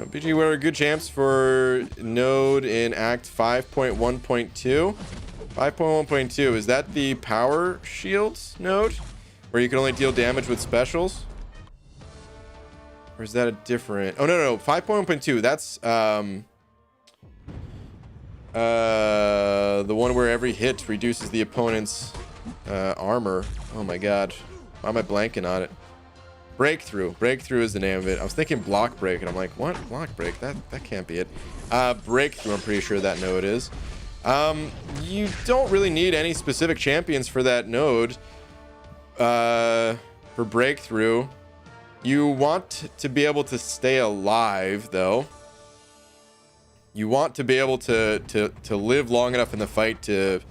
BG, what are good champs for node in Act 5.1.2? 5.1.2, is that the power shields node? Where you can only deal damage with specials? Or is that a different... Oh, no. 5.1.2, that's... the one where every hit reduces the opponent's... armor. Oh my god, why am I blanking on it? Breakthrough is the name of it. I was thinking block break, and I'm like, what? Block break? That can't be it. Breakthrough, I'm pretty sure that node is. You don't really need any specific champions for that node. for breakthrough. You want to be able to stay alive, though. You want to be able to live long enough in the fight to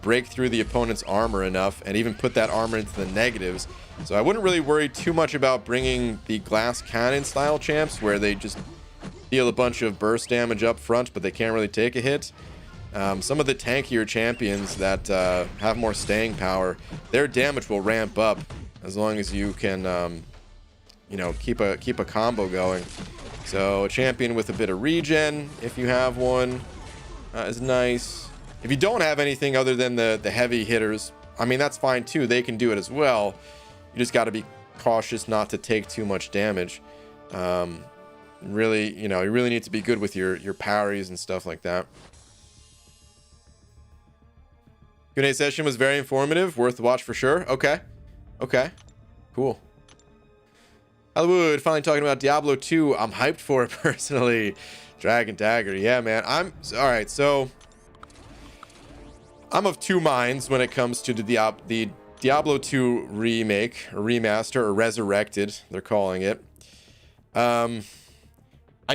break through the opponent's armor enough and even put that armor into the negatives. So I wouldn't really worry too much about bringing the glass cannon style champs where they just deal a bunch of burst damage up front, but they can't really take a hit. Some of the tankier champions that have more staying power, their damage will ramp up as long as you can, you know, keep a combo going. So a champion with a bit of regen, if you have one, is nice. If you don't have anything other than the heavy hitters, I mean, that's fine too. They can do it as well. You just got to be cautious not to take too much damage. Really, you know, you really need to be good with your parries and stuff like that. Q&A session was very informative, worth the watch for sure. Okay, cool. Hollywood finally talking about Diablo 2. I'm hyped for it personally. Dragon Dagger, yeah, man. All right. So I'm of two minds when it comes to the Diablo 2 remake or remaster or resurrected, they're calling it. I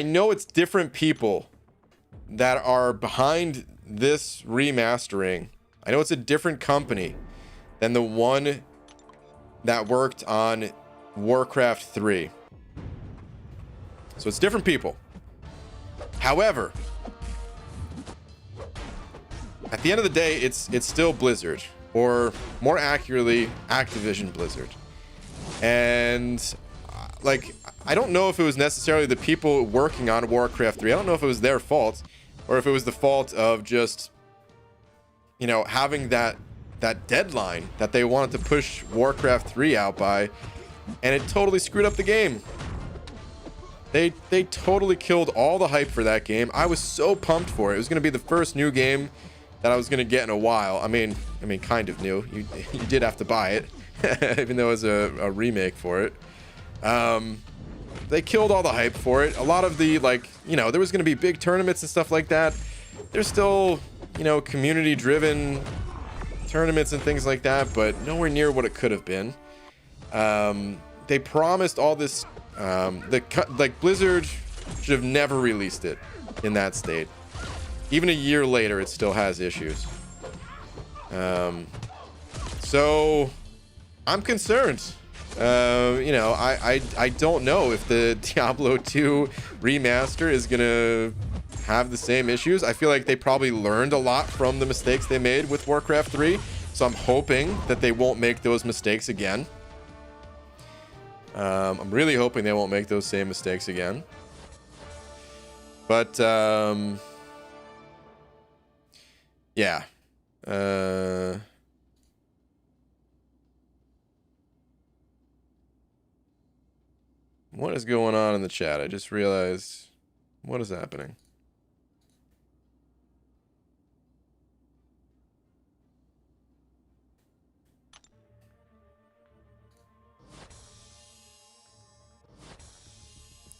know it's different people that are behind this remastering. I know it's a different company than the one that worked on Warcraft 3. So it's different people. However, at the end of the day, it's still Blizzard, or more accurately, Activision Blizzard. And like, I don't know if it was necessarily the people working on Warcraft 3. I don't know if it was their fault or if it was the fault of just, you know, having that deadline that they wanted to push Warcraft 3 out by, and it totally screwed up the game. They totally killed all the hype for that game. I was so pumped for it. It was going to be the first new game that I was going to get in a while. I mean, kind of new. You did have to buy it, even though it was a remake for it. They killed all the hype for it. A lot of the, like, you know, there was going to be big tournaments and stuff like that. There's still, you know, community-driven tournaments and things like that, but nowhere near what it could have been. They promised all this. Like, Blizzard should have never released it in that state. Even a year later, it still has issues. So I'm concerned. You know, I don't know if the Diablo 2 remaster is gonna have the same issues. I feel like they probably learned a lot from the mistakes they made with Warcraft 3, so I'm hoping that they won't make those mistakes again. I'm really hoping they won't make those same mistakes again. But yeah. What is going on in the chat? I just realized what is happening.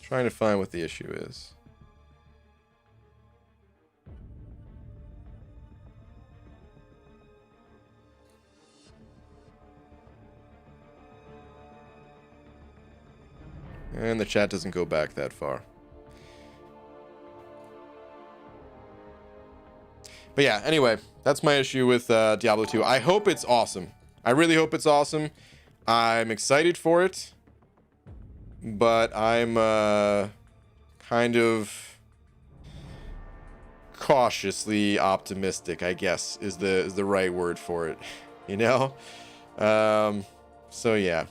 Trying to find what the issue is. And the chat doesn't go back that far. But yeah, anyway, that's my issue with Diablo 2. I hope it's awesome. I really hope it's awesome. I'm excited for it. But I'm kind of cautiously optimistic, I guess, is the right word for it. You know? So yeah.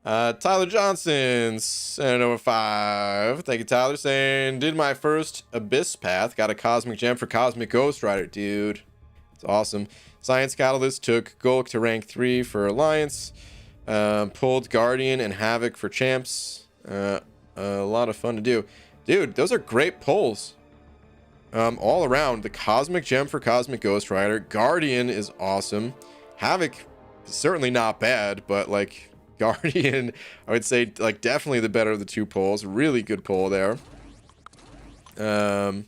Tyler Johnson, Senate over 5. Thank you, Tyler, saying, did my first Abyss path. Got a Cosmic Gem for Cosmic Ghost Rider, dude. It's awesome. Science Catalyst took Golk to rank 3 for Alliance. Pulled Guardian and Havoc for champs. A lot of fun to do. Dude, those are great pulls. All around. The Cosmic Gem for Cosmic Ghost Rider. Guardian is awesome. Havoc is certainly not bad, but like Guardian, I would say like definitely the better of the two pulls. Really good pull there. And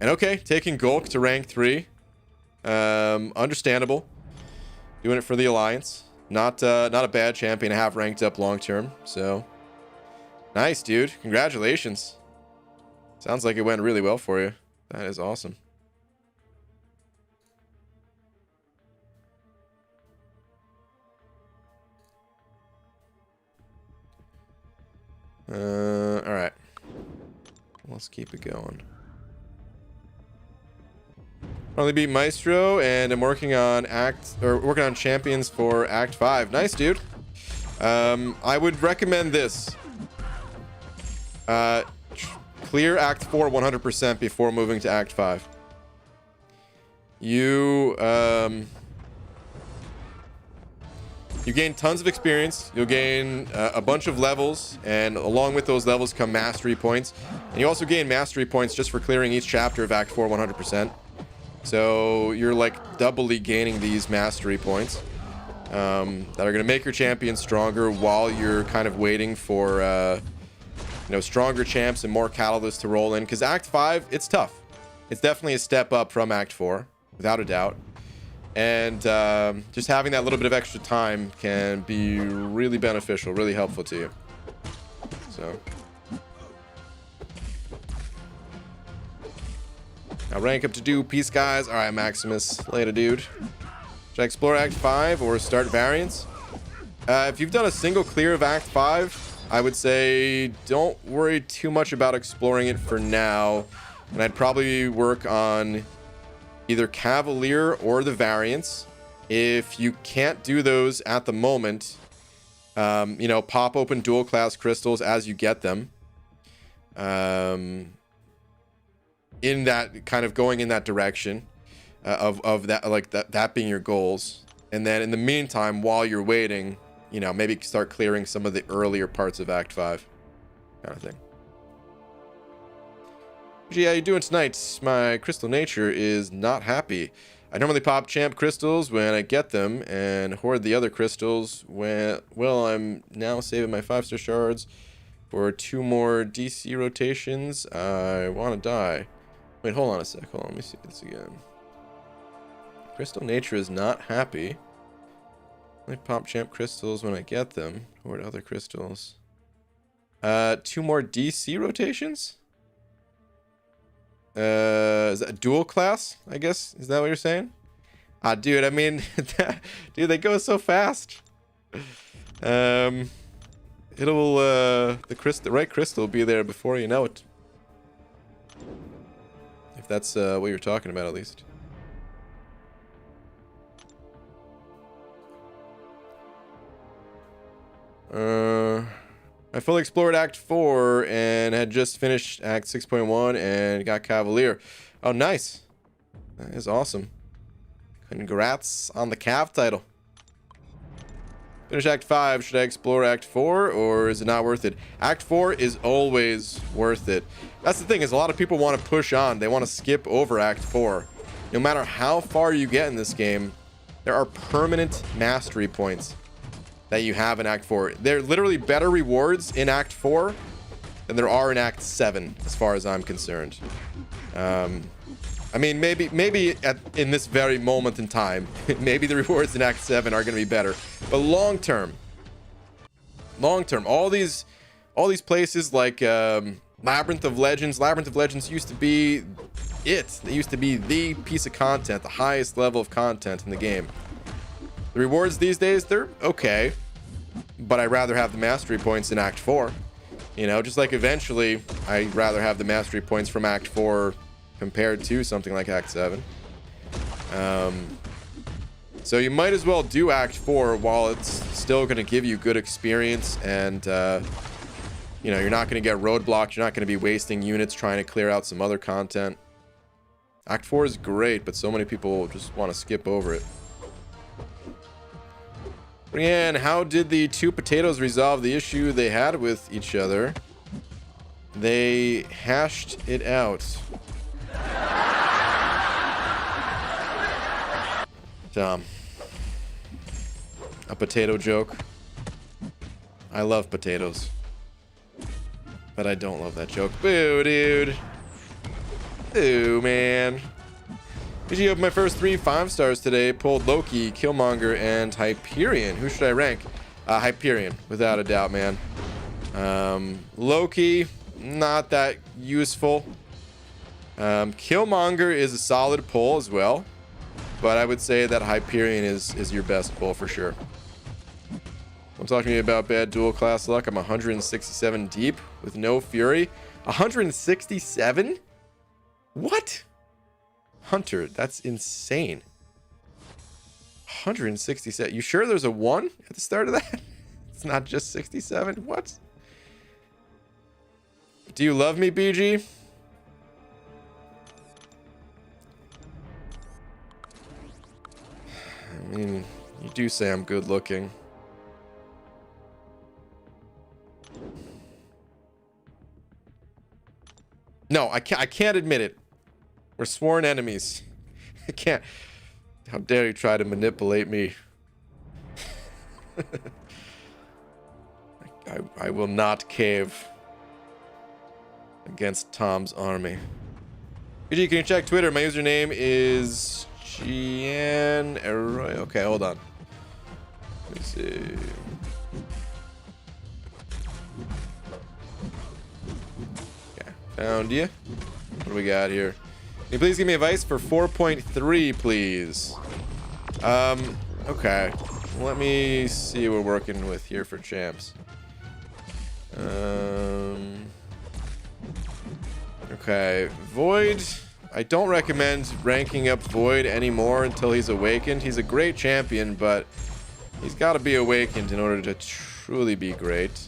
okay, taking Golk to rank 3. Understandable. Doing it for the Alliance. Not a bad champion to have ranked up long term. So nice, dude. Congratulations. Sounds like it went really well for you. That is awesome. All right. Let's keep it going. Only beat Maestro, and I'm working on champions for Act 5. Nice, dude. I would recommend this. Clear Act 4 100% before moving to Act 5. You gain tons of experience. You'll gain a bunch of levels, and along with those levels come mastery points. And you also gain mastery points just for clearing each chapter of Act 4 100%. So you're like doubly gaining these mastery points that are going to make your champion stronger while you're kind of waiting for stronger champs and more catalysts to roll in. Because Act 5, it's tough. It's definitely a step up from Act 4, without a doubt. And just having that little bit of extra time can be really beneficial, really helpful to you. So now rank up to do peace, guys. All right, Maximus, later, dude. Should I explore Act 5 or start variants? If you've done a single clear of Act 5, I would say don't worry too much about exploring it for now. And I'd probably work on either Cavalier or the variants. If you can't do those at the moment, pop open dual class crystals as you get them. In that kind of going in that direction of that, like that being your goals. And then in the meantime, while you're waiting, maybe start clearing some of the earlier parts of Act 5 kind of thing. Gee, how you doing tonight? My crystal nature is not happy. I normally pop champ crystals when I get them and hoard the other crystals when, well, I'm now saving my 5-star shards for 2 more DC rotations. I want to die. Wait, hold on a sec. Hold on, let me see this again. Crystal nature is not happy. I pop champ crystals when I get them. Hoard other crystals. 2 more DC rotations? Is that a dual class, I guess? Is that what you're saying? Dude, I mean, dude, they go so fast. It'll, the right crystal will be there before you know it. If that's what you're talking about, at least. I fully explored Act 4 and had just finished Act 6.1 and got Cavalier. Oh, nice. That is awesome. Congrats on the Cav title. Finish Act 5. Should I explore Act 4 or is it not worth it? Act 4 is always worth it. That's the thing, is a lot of people want to push on. They want to skip over Act 4. No matter how far you get in this game, there are permanent mastery points that you have in Act 4. There are literally better rewards in Act 4 than there are in Act 7, as far as I'm concerned. I mean, maybe in this very moment in time, maybe the rewards in Act 7 are going to be better. But long term, all these places like Labyrinth of Legends used to be it. They used to be the piece of content, the highest level of content in the game. The rewards these days, they're okay, but I'd rather have the mastery points in Act 4. Just like eventually, I'd rather have the mastery points from Act 4 compared to something like Act 7. So you might as well do Act 4 while it's still going to give you good experience and, you're not going to get roadblocked. You're not going to be wasting units trying to clear out some other content. Act 4 is great, but so many people just want to skip over it. Brienne, how did the 2 potatoes resolve the issue they had with each other? They hashed it out. Tom. A potato joke. I love potatoes. But I don't love that joke. Boo, dude. Boo, man. GG of my first 3 5-stars today. Pulled Loki, Killmonger, and Hyperion. Who should I rank? Hyperion, without a doubt, man. Loki, not that useful. Killmonger is a solid pull as well, but I would say that Hyperion is your best pull for sure. I'm talking to you about bad dual class luck. I'm 167 deep with no fury. 167? What? Hunter, that's insane. 167. You sure there's a 1 at the start of that? It's not just 67. What? Do you love me, BG? I mean, you do say I'm good looking. No, I can't admit it. We're sworn enemies. I can't. How dare you try to manipulate me? I will not cave against Tom's army. BG, can you check Twitter? My username is Gian Eroy. Okay, hold on. Let me see. Okay, found you. What do we got here? Can you please give me advice for 4.3, please? Okay. Let me see what we're working with here for champs. Okay, Void. I don't recommend ranking up Void anymore until he's awakened. He's a great champion, but he's got to be awakened in order to truly be great.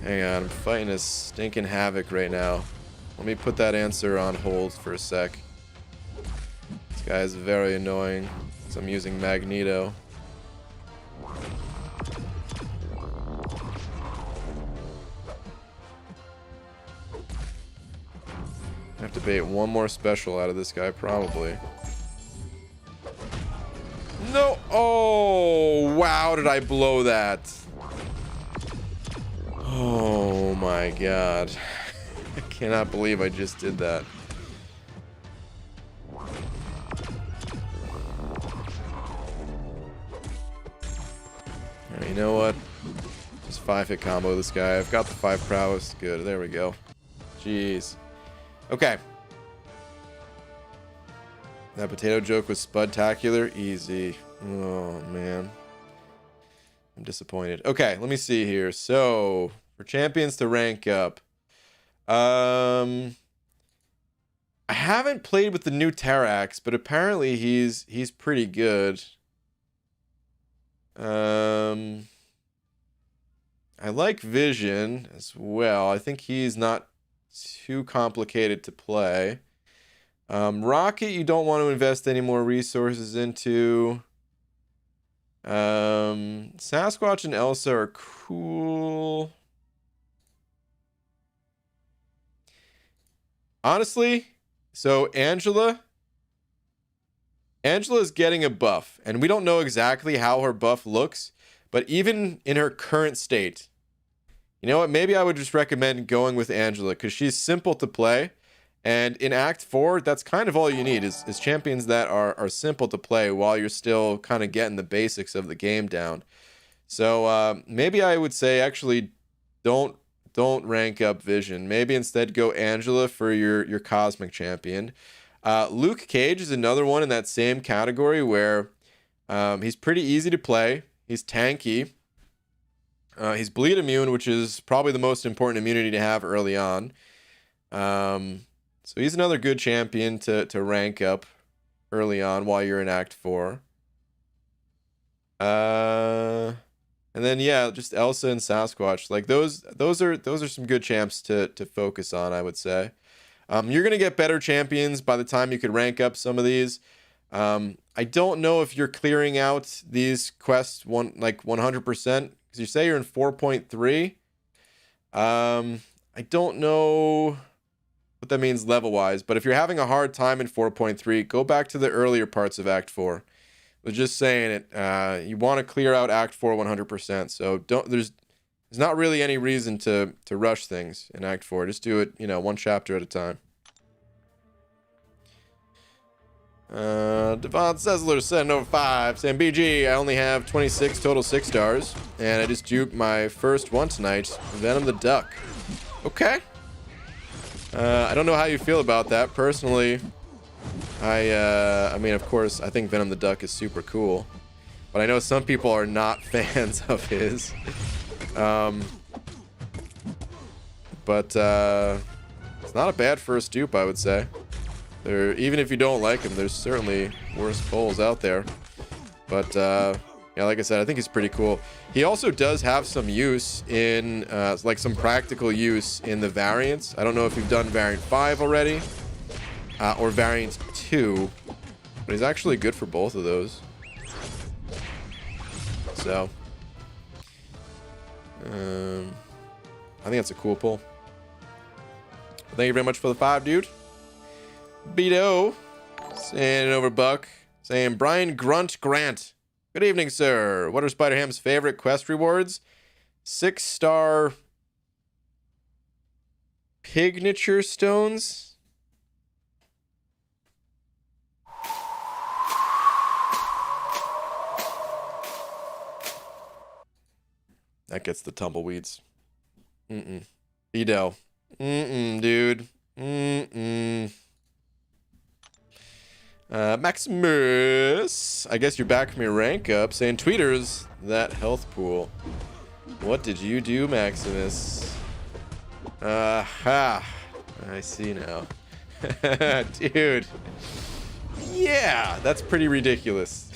Hang on, I'm fighting a stinking havoc right now. Let me put that answer on hold for a sec. This guy is very annoying, so I'm using Magneto. I have to bait one more special out of this guy, probably. No! Oh, wow, did I blow that? Oh my god. I cannot believe I just did that. Alright, you know what? Just 5-hit combo this guy. I've got the 5 prowess. Good, there we go. Jeez. Okay. That potato joke was spudtacular. Easy. Oh, man. I'm disappointed. Okay, let me see here. So, for champions to rank up. I haven't played with the new Terax, but apparently he's pretty good. I like Vision as well. I think he's not too complicated to play. Rocket, you don't want to invest any more resources into. Sasquatch and Elsa are cool. Honestly, so Angela's getting a buff, and we don't know exactly how her buff looks, but even in her current state, you know what? Maybe I would just recommend going with Angela because she's simple to play. And in Act 4, that's kind of all you need is champions that are simple to play while you're still kind of getting the basics of the game down. So maybe I would say actually don't rank up Vision. Maybe instead go Angela for your Cosmic Champion. Luke Cage is another one in that same category where he's pretty easy to play. He's tanky. He's bleed immune, which is probably the most important immunity to have early on. So he's another good champion to rank up early on while you're in Act 4. And then yeah, just Elsa and Sasquatch. Like those are some good champs to focus on, I would say. You're gonna get better champions by the time you could rank up some of these. I don't know if you're clearing out these quests 100%, because you say you're in 4.3. I don't know what that means level wise, but if you're having a hard time in 4.3, go back to the earlier parts of Act 4. I was just saying it. You want to clear out Act 4 100%. So there's not really any reason to rush things in Act 4. Just do it, one chapter at a time. Devon Sessler sending over 5, saying BG, I only have 26 total 6 stars, and I just duped my first one tonight, Venom the Duck. Okay. I don't know how you feel about that. Personally, I mean, of course, I think Venom the Duck is super cool, but I know some people are not fans of his. But it's not a bad first dupe, I would say. Even if you don't like him, there's certainly worse pulls out there. But yeah, like I said, I think he's pretty cool. He also does have some use in, like some practical use in the variants. I don't know if you've done variant 5 already, or variant 2, but he's actually good for both of those. So, I think that's a cool pull. Thank you very much for the 5, dude. Beto, saying over Buck, saying Brian Grunt Grant. Good evening, sir. What are Spider-Ham's favorite quest rewards? 6-star Pignature Stones? That gets the tumbleweeds. Beto. Dude. Maximus, I guess you're back from your rank up, saying tweeters, that health pool. What did you do, Maximus? I see now. Dude. Yeah, that's pretty ridiculous.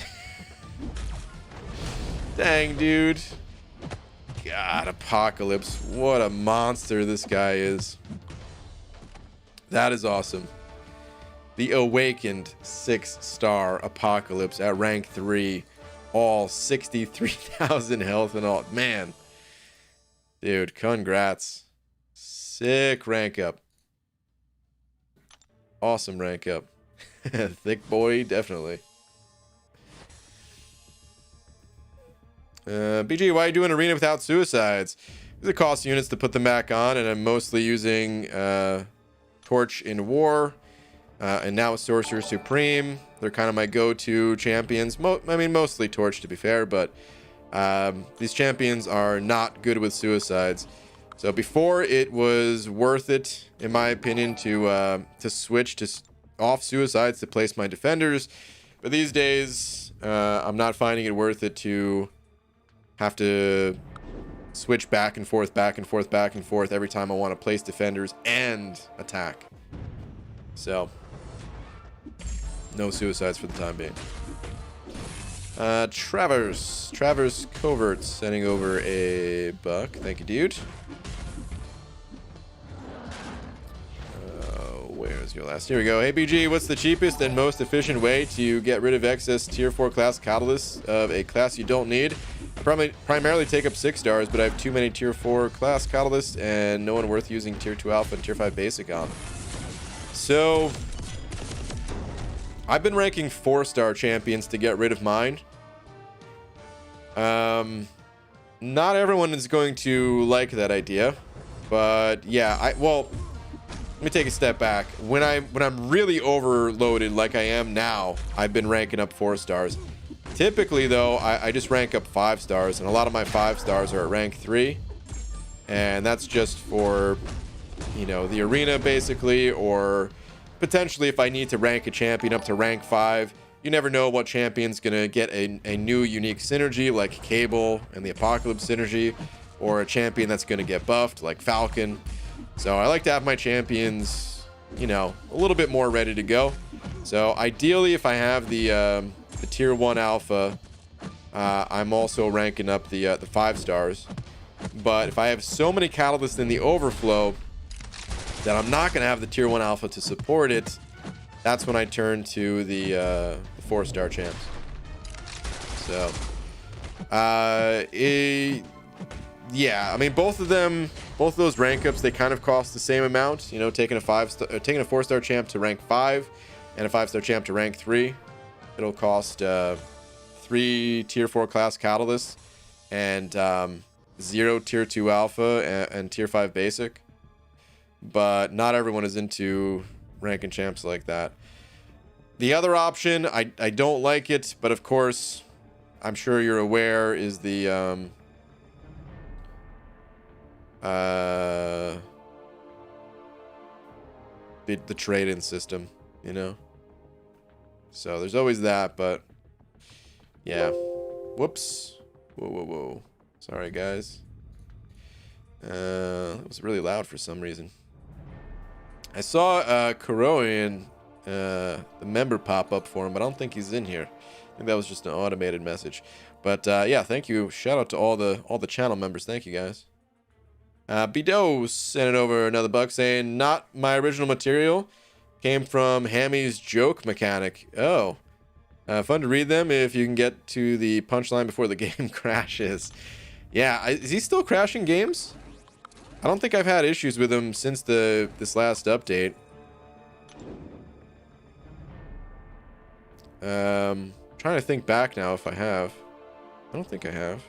Dang, dude. God, Apocalypse. What a monster this guy is. That is awesome. The Awakened 6-star Apocalypse at rank 3. All 63,000 health and all. Man. Dude, congrats. Sick rank up. Awesome rank up. Thick boy, definitely. BG, why are you doing Arena without suicides? Because it costs units to put them back on, and I'm mostly using Torch in War, and now Sorcerer Supreme. They're kind of my go-to champions. I mean, mostly Torch, to be fair, but these champions are not good with suicides. So before, it was worth it, in my opinion, to switch to off suicides to place my defenders. But these days, I'm not finding it worth it to have to switch back and forth, back and forth, back and forth every time I want to place defenders and attack. So, no suicides for the time being. Travers Covert sending over a buck. Thank you, dude. Where's your last? Here we go. Hey, BG, what's the cheapest and most efficient way to get rid of excess tier 4 class catalysts of a class you don't need? I primarily take up 6 stars, but I have too many tier 4 class catalysts and no one worth using tier 2 alpha and tier 5 basic on. So, I've been ranking 4-star champions to get rid of mine. Not everyone is going to like that idea, but yeah, well, let me take a step back. When I'm really overloaded like I am now, I've been ranking up 4 stars. Typically, though, I just rank up 5 stars, and a lot of my 5 stars are at rank 3. And that's just for, you know, the arena, basically, or potentially if I need to rank a champion up to rank 5. You never know what champion's going to get a new unique synergy, like Cable and the Apocalypse synergy, or a champion that's going to get buffed, like Falcon. So I like to have my champions, you know, a little bit more ready to go. So ideally, if I have the tier 1 alpha, I'm also ranking up the 5 stars. But if I have so many catalysts in the overflow that I'm not going to have the tier 1 alpha to support it, that's when I turn to the 4-star champs. So, yeah, I mean, both of those rank ups, they kind of cost the same amount. You know, taking a 4-star champ to rank 5 and a 5-star champ to rank 3, it'll cost 3 tier 4 class catalysts and 0 tier 2 alpha and tier 5 basic. But not everyone is into ranking champs like that. The other option, I don't like it, but of course, I'm sure you're aware, is the trade-in system, you know. So there's always that, but yeah. Whoops. Whoa. Sorry, guys. It was really loud for some reason. I saw Koroian, the member pop up for him, but I don't think he's in here. I think that was just an automated message. But yeah, thank you. Shout out to all the channel members. Thank you, guys. Bido sent it over another buck saying, not my original material. Came from Hammy's joke mechanic. Oh. Fun to read them if you can get to the punchline before the game crashes. Yeah, is he still crashing games? I don't think I've had issues with him since this last update. Trying to think back now if I have. I don't think I have.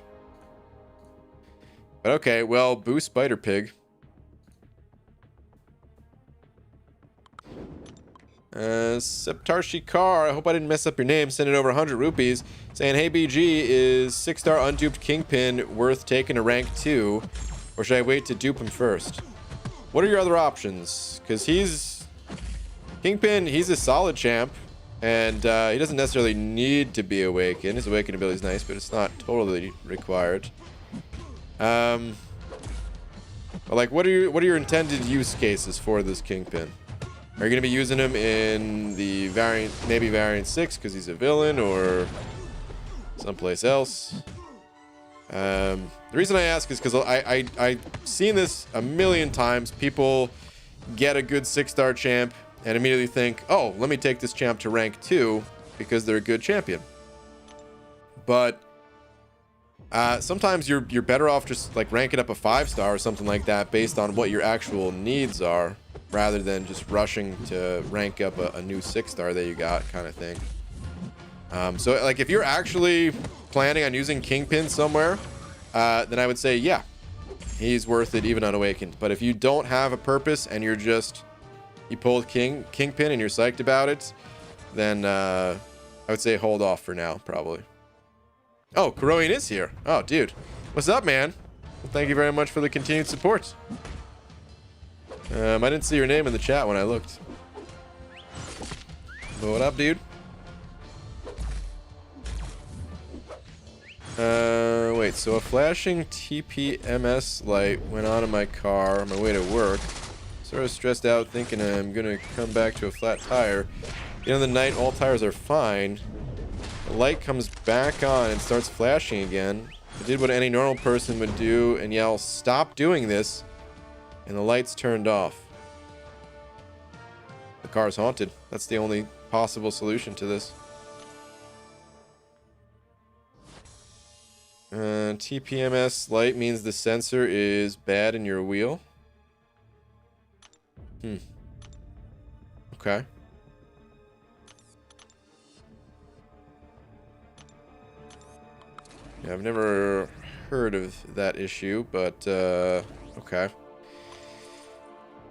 But okay, well, boo Spider Pig. Septarshi Kar, I hope I didn't mess up your name. Send it over 100 rupees. Saying, hey BG, is 6-star unduped Kingpin worth taking to rank 2? Or should I wait to dupe him first? What are your other options? Because Kingpin, he's a solid champ. And he doesn't necessarily need to be awakened. His awakened ability is nice, but it's not totally required. But like, what are your intended use cases for this Kingpin? Are you going to be using him in the variant, maybe variant 6 because he's a villain, or someplace else? The reason I ask is because I've seen this a million times. People get a good 6-star champ and immediately think, oh, let me take this champ to rank 2 because they're a good champion. But sometimes you're better off just like ranking up a 5-star or something like that based on what your actual needs are, rather than just rushing to rank up a new 6-star that you got, kind of thing. So like if you're actually planning on using Kingpin somewhere, then I would say, yeah, he's worth it even unawakened. But if you don't have a purpose and you pulled Kingpin and you're psyched about it, then I would say hold off for now, probably. Oh, Kuroian is here. Oh, dude. What's up, man? Well, thank you very much for the continued support. I didn't see your name in the chat when I looked. But what up, dude? Wait, so a flashing TPMS light went on in my car on my way to work. Sort of stressed out thinking I'm gonna come back to a flat tire. At the end of the night, all tires are fine. The light comes back on and starts flashing again. I did what any normal person would do and yell, "Stop doing this," and the lights turned off. The car's haunted. That's the only possible solution to this. TPMS light means the sensor is bad in your wheel. Okay. Yeah, I've never heard of that issue, but okay.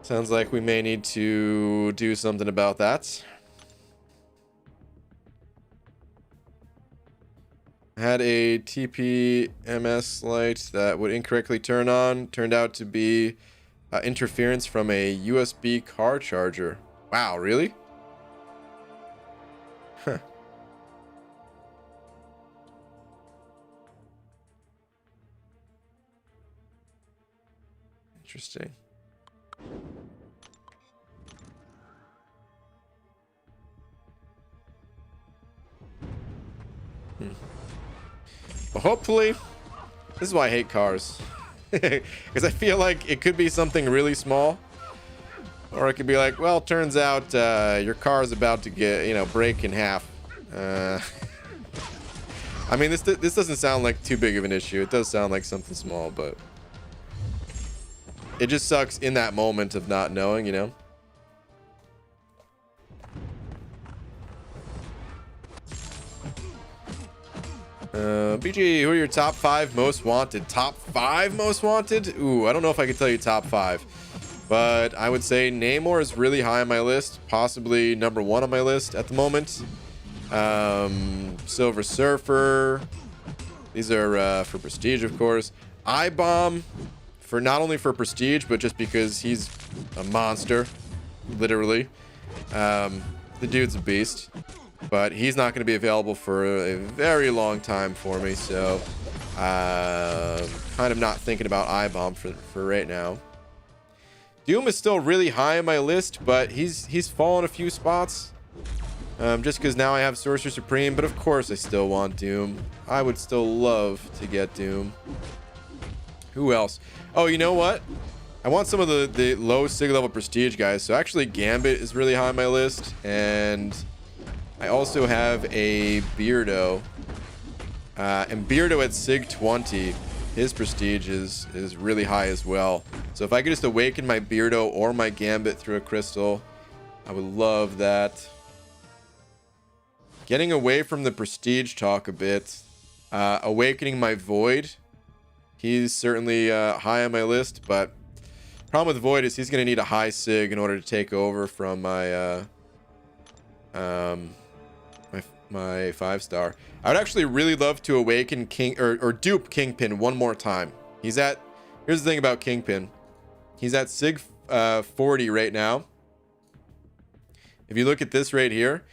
Sounds like we may need to do something about that. Had a TPMS light that would incorrectly turn on. Turned out to be interference from a USB car charger. Wow, really? Huh. Interesting. Well, hopefully, this is why I hate cars. Because I feel like it could be something really small. Or it could be like, well, turns out your car's about to get, break in half. I mean, this doesn't sound like too big of an issue. It does sound like something small, but it just sucks in that moment of not knowing, BG, who are your top 5 most wanted? Top 5 most wanted? Ooh, I don't know if I can tell you top 5. But I would say Namor is really high on my list, possibly number 1 on my list at the moment. Silver Surfer. These are for prestige, of course. I-Bomb, for not only for prestige, but just because he's a monster, literally. The dude's a beast, but he's not going to be available for a very long time for me, so kind of not thinking about I-Bomb for right now. Doom is still really high on my list, but he's fallen a few spots. Just because now I have Sorcerer Supreme, but of course I still want Doom. I would still love to get Doom. Who else? Oh, you know what? I want some of the low sig level prestige guys. So actually Gambit is really high on my list, and I also have a Beardo. And Beardo at sig 20, his prestige is really high as well. So if I could just awaken my Beardo or my Gambit through a crystal, I would love that. Getting away from the prestige talk a bit, awakening my Void. He's certainly high on my list, but problem with Void is he's going to need a high sig in order to take over from my my 5-star. I would actually really love to awaken or dupe Kingpin one more time. Here's the thing about Kingpin. He's at sig 40 right now. If you look at this right here,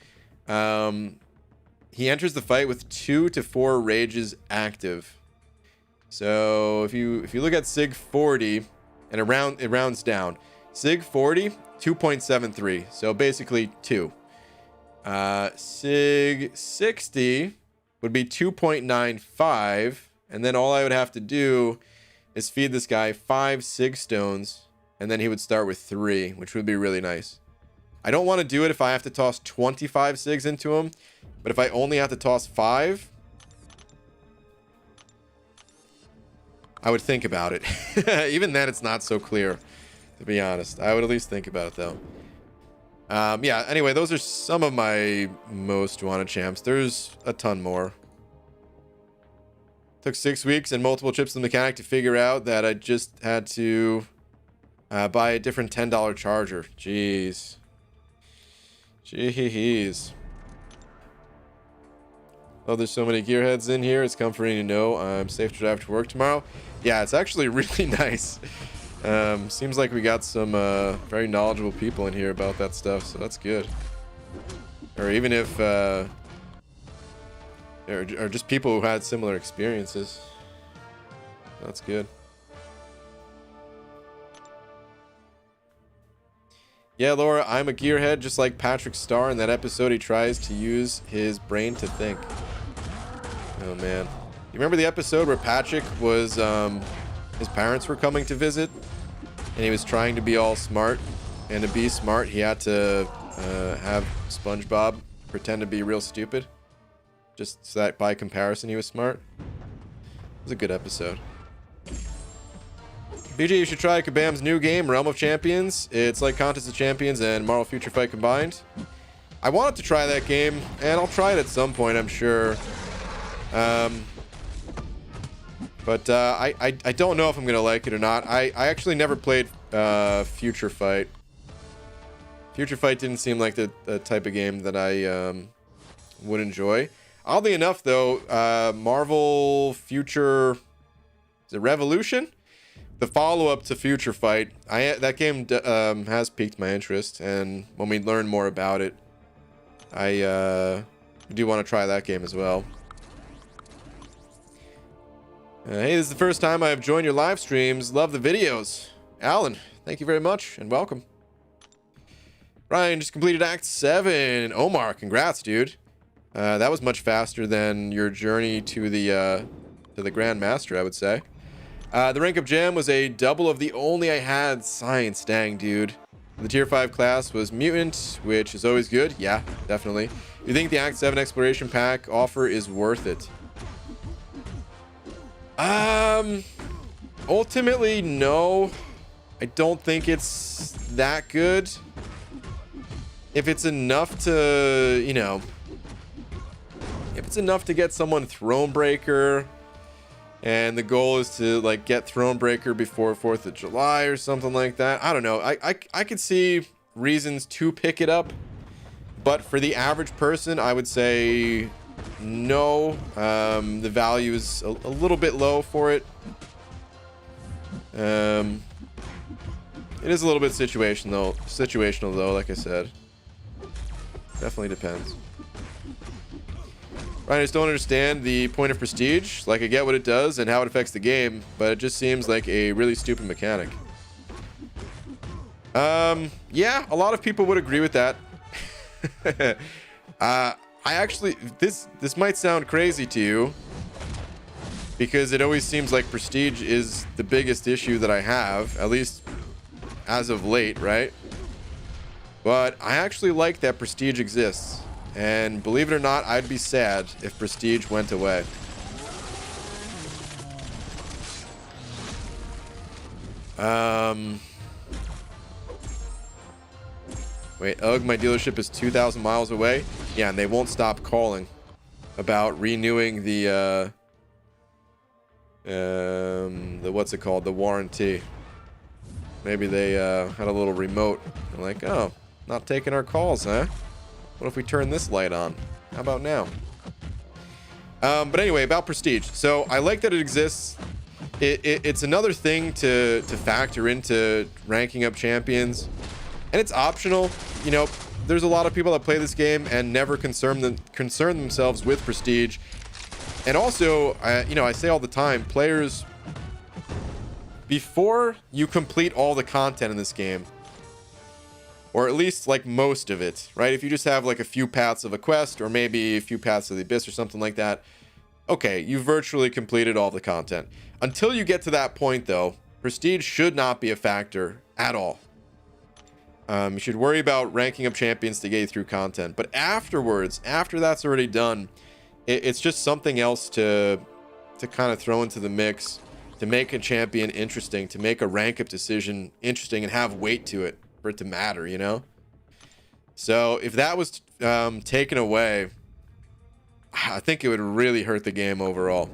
he enters the fight with 2 to 4 rages active. So if you look at sig 40, and it rounds down. Sig 40, 2.73. So basically 2. Sig 60 would be 2.95. And then all I would have to do is feed this guy 5 sig stones. And then he would start with 3, which would be really nice. I don't want to do it if I have to toss 25 sigs into him. But if I only have to toss 5, I would think about it. Even then, it's not so clear, to be honest. I would at least think about it, though. Yeah, anyway, those are some of my most wanted champs. There's a ton more. Took 6 weeks and multiple chips in the mechanic to figure out that I just had to buy a different $10 charger. Jeez. Jeez. Oh, there's so many gearheads in here. It's comforting to know I'm safe to drive to work tomorrow. Yeah, it's actually really nice. Seems like we got some very knowledgeable people in here about that stuff, so that's good. Or even if or just people who had similar experiences. That's good. Yeah, Laura, I'm a gearhead just like Patrick Starr. In that episode, he tries to use his brain to think. Oh, man. You remember the episode where Patrick was, his parents were coming to visit, and he was trying to be all smart, and to be smart, he had to have SpongeBob pretend to be real stupid, just so that by comparison, he was smart? It was a good episode. BJ, you should try Kabam's new game, Realm of Champions. It's like Contest of Champions and Marvel Future Fight combined. I wanted to try that game, and I'll try it at some point, I'm sure. But I don't know if I'm going to like it or not. I actually never played Future Fight. Future Fight didn't seem like the type of game that I would enjoy. Oddly enough, though, Marvel Future... Is it Revolution? The follow-up to Future Fight, that game has piqued my interest, and when we learn more about it, I do want to try that game as well. Hey, this is the first time I have joined your live streams. Love the videos. Alan, thank you very much, and welcome. Ryan just completed Act 7. Omar, congrats, dude. That was much faster than your journey to the Grand Master, I would say. The rank of gem was a double of the only I had. Science, dang, dude. The tier 5 class was mutant, which is always good. Yeah, definitely. You think the Act 7 exploration pack offer is worth it? Ultimately, no. I don't think it's that good. If it's enough to, you know, if it's enough to get someone Thronebreaker and the goal is to like get Thronebreaker before 4th of July or something like that. I don't know. I could see reasons to pick it up, but for the average person, I would say no. The value is a little bit low for it. It is a little bit situational though, like I said. Definitely depends. Right, I just don't understand the point of prestige. Like, I get what it does and how it affects the game, but it just seems like a really stupid mechanic. Yeah, a lot of people would agree with that. I actually, this might sound crazy to you, because it always seems like prestige is the biggest issue that I have, at least as of late, right? But I actually like that prestige exists. And believe it or not, I'd be sad if prestige went away. Wait, ugh, my dealership is 2,000 miles away. Yeah, and they won't stop calling about renewing the what's it called? The warranty. Maybe they had a little remote. They're like, oh, not taking our calls, huh? What if we turn this light on? How about now? But anyway, about prestige. So I like that it exists. It's another thing to factor into ranking up champions, and it's optional. You know, there's a lot of people that play this game and never concern themselves with prestige. And also, you know, I say all the time, players, before you complete all the content in this game, or at least like most of it, right? If you just have like a few paths of a quest, or maybe a few paths of the abyss or something like that, okay, you virtually completed all the content. Until you get to that point though, prestige should not be a factor at all. You should worry about ranking up champions to get you through content. But afterwards, after that's already done, it's just something else to kind of throw into the mix, to make a champion interesting, to make a rank up decision interesting and have weight to it for it to matter, you know? So if that was taken away, I think it would really hurt the game overall.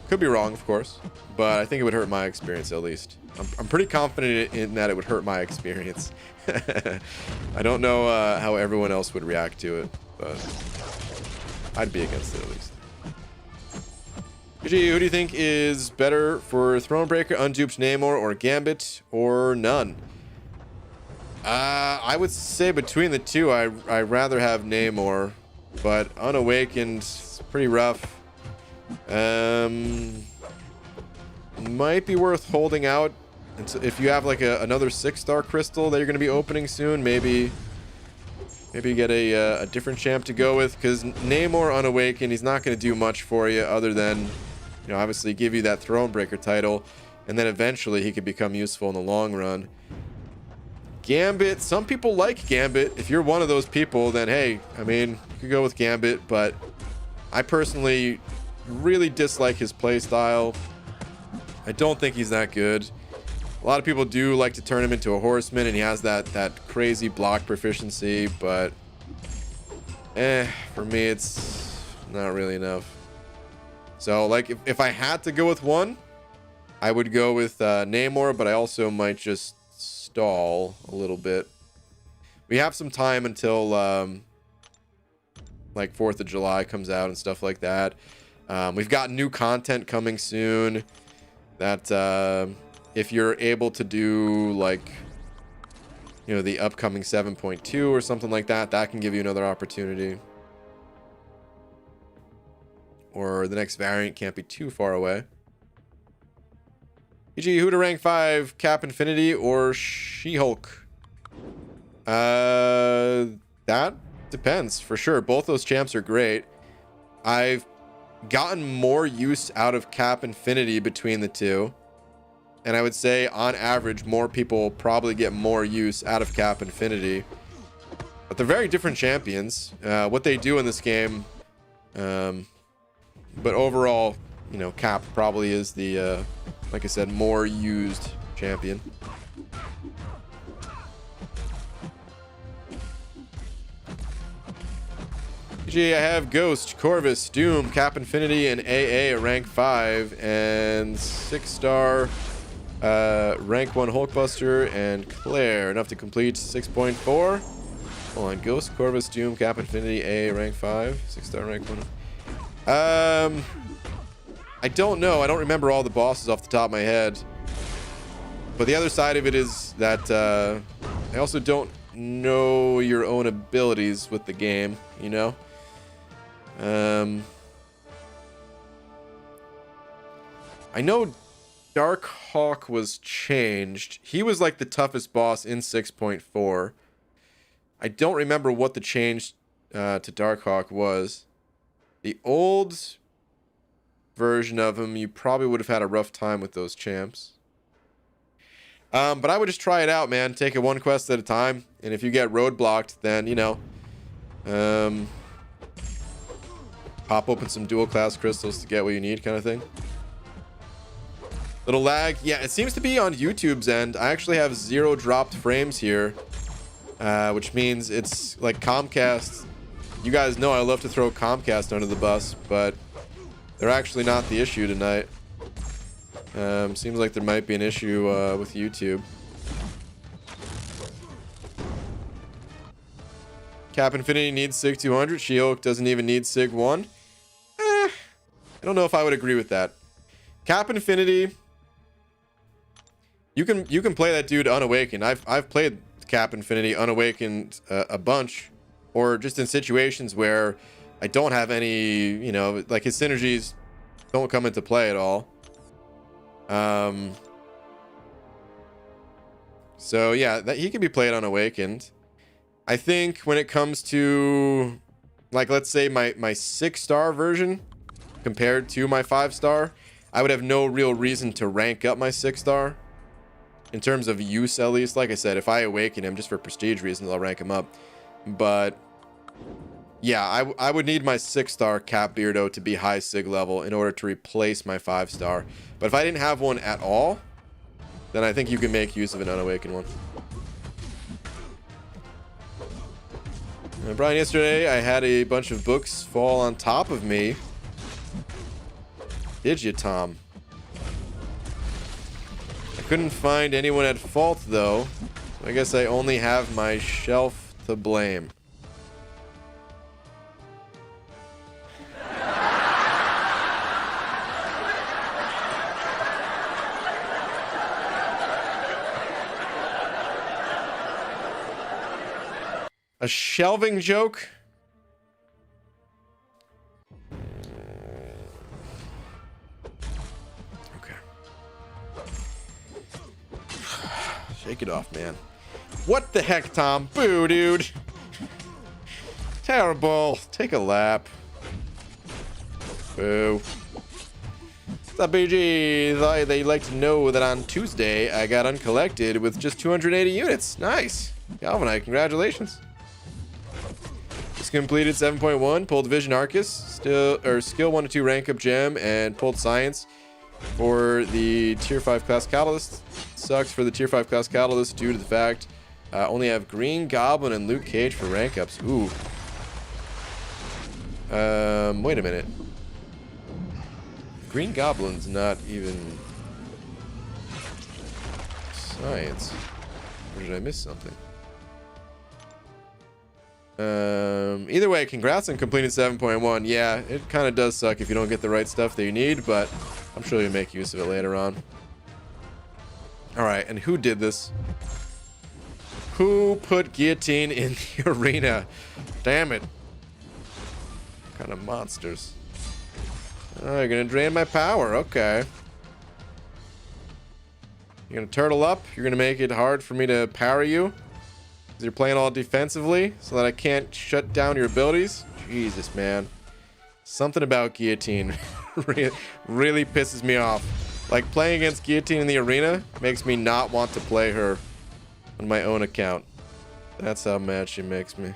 Could be wrong, of course, but I think it would hurt my experience at least. I'm pretty confident in that it would hurt my experience. I don't know how everyone else would react to it, but I'd be against it at least. Gee, who do you think is better for Thronebreaker, Unduped Namor, or Gambit, or none? I would say between the two, I'd rather have Namor, but Unawakened is pretty rough. Might be worth holding out. If you have like another 6-star crystal that you're going to be opening soon, maybe get a different champ to go with, because Namor Unawakened, he's not going to do much for you other than, you know, obviously give you that Thronebreaker title, and then eventually he could become useful in the long run. Gambit, some people like Gambit. If you're one of those people, then hey, I mean, you could go with Gambit, but I personally really dislike his playstyle. I don't think he's that good. A lot of people do like to turn him into a horseman, and he has that crazy block proficiency, but for me it's not really enough. So like if I had to go with one, I would go with Namor, but I also might just stall a little bit. We have some time until like 4th of July comes out and stuff like that. We've got new content coming soon that if you're able to do, like, you know, the upcoming 7.2 or something like that, that can give you another opportunity. Or the next variant can't be too far away. E.g., who to rank 5, Cap Infinity or She-Hulk? That depends, for sure. Both those champs are great. I've gotten more use out of Cap Infinity between the two. And I would say, on average, more people probably get more use out of Cap Infinity. But they're very different champions. What they do in this game... but overall, you know, Cap probably is the, like I said, more used champion. PG, I have Ghost, Corvus, Doom, Cap Infinity, and AA at rank 5, and 6-star rank 1 Hulkbuster and Claire. Enough to complete 6.4. Hold on, Ghost, Corvus, Doom, Cap Infinity, AA rank 5, 6-star rank 1. I don't know. I don't remember all the bosses off the top of my head. But the other side of it is that I also don't know your own abilities with the game, you know? I know Darkhawk was changed. He was like the toughest boss in 6.4. I don't remember what the change to Darkhawk was. The old version of him, you probably would have had a rough time with those champs. But I would just try it out, man. Take it one quest at a time. And if you get roadblocked, then, you know, pop open some dual class crystals to get what you need, kind of thing. Little lag. Yeah, it seems to be on YouTube's end. I actually have 0 dropped frames here, which means it's like Comcast. You guys know I love to throw Comcast under the bus, but they're actually not the issue tonight. Seems like there might be an issue with YouTube. Cap Infinity needs SIG 200. She-Hulk doesn't even need SIG 1. I don't know if I would agree with that. Cap Infinity, you can play that dude unawakened. I've played Cap Infinity unawakened a bunch, or just in situations where I don't have any, you know, like his synergies don't come into play at all. So yeah, that he can be played unawakened. I think when it comes to, like, let's say my 6-star version compared to my 5-star, I would have no real reason to rank up my 6-star in terms of use, at least. Like I said, if I awaken him just for prestige reasons, I'll rank him up. But yeah, I would need my 6-star Cap Beardo to be high SIG level in order to replace my 5-star. But if I didn't have one at all, then I think you can make use of an unawakened one. Brian, yesterday I had a bunch of books fall on top of me. Did you, Tom? I couldn't find anyone at fault, though. So I guess I only have my shelf to blame. A shelving joke? Okay. Shake it off, man. What the heck, Tom? Boo, dude. Terrible. Take a lap. Boo. What's up, BG? Thought they'd like to know that on Tuesday I got uncollected with just 280 units. Nice. Galvanite, congratulations. Just completed 7.1, pulled Vision Arcus, skill 1 to 2 rank up gem, and pulled Science for the tier 5 class Catalyst. Sucks for the tier 5 class Catalyst due to the fact only have Green Goblin and Luke Cage for rank ups. Ooh. Wait a minute. Green Goblin's not even Science. Or did I miss something? Either way, congrats on completing 7.1. Yeah, it kind of does suck if you don't get the right stuff that you need, but I'm sure you'll make use of it later on. Alright, and who did this? Who put guillotine in the arena? Damn it. What kind of monsters? Oh, you're gonna drain my power. Okay. You're gonna turtle up. You're gonna make it hard for me to parry you. You're playing all defensively so that I can't shut down your abilities. Jesus, man. Something about guillotine really pisses me off. Like, playing against guillotine in the arena makes me not want to play her on my own account. That's how mad she makes me.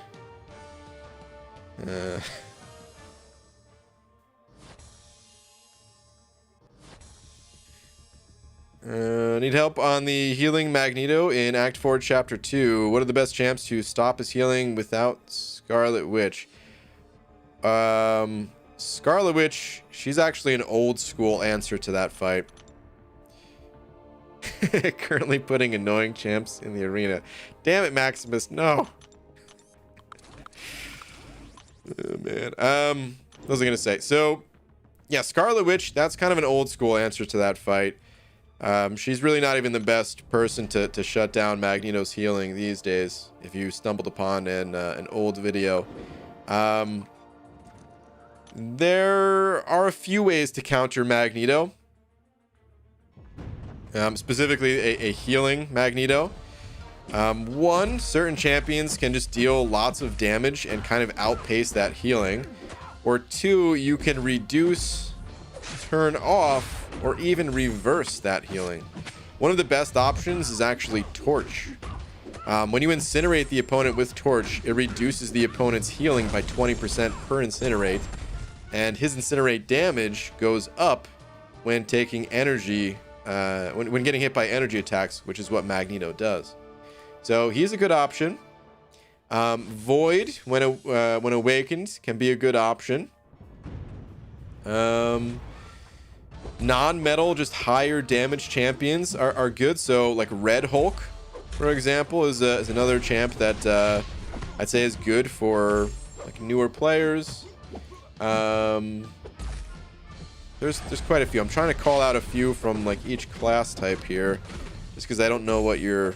Need help on the healing Magneto in Act 4, Chapter 2. What are the best champs to stop his healing without Scarlet Witch? Scarlet Witch, she's actually an old school answer to that fight. Currently putting annoying champs in the arena. Damn it, Maximus, no. Oh, man. What was I gonna say? So, yeah, Scarlet Witch, that's kind of an old school answer to that fight. She's really not even the best person to shut down Magneto's healing these days, if you stumbled upon an old video. There are a few ways to counter Magneto. Specifically a healing Magneto. One, certain champions can just deal lots of damage and kind of outpace that healing. Or two, you can reduce, turn off, or even reverse that healing. One of the best options is actually Torch. When you incinerate the opponent with Torch, it reduces the opponent's healing by 20% per incinerate, and his incinerate damage goes up when taking energy, when getting hit by energy attacks, which is what Magneto does. So he's a good option. Void, when awakened, can be a good option. Non-metal, just higher damage champions are good. So like Red Hulk, for example, is another champ that I'd say is good for like newer players. There's quite a few. I'm trying to call out a few from like each class type here, just because I don't know what you're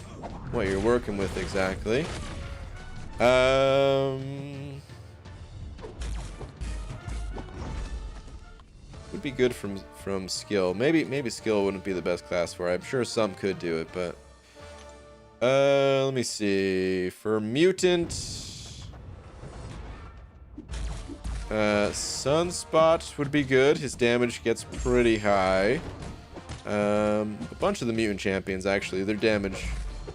working with exactly. Would be good from skill. Maybe skill wouldn't be the best class for it. I'm sure some could do it, but let me see. For mutant, Sunspot would be good. His damage gets pretty high. A bunch of the mutant champions, actually, their damage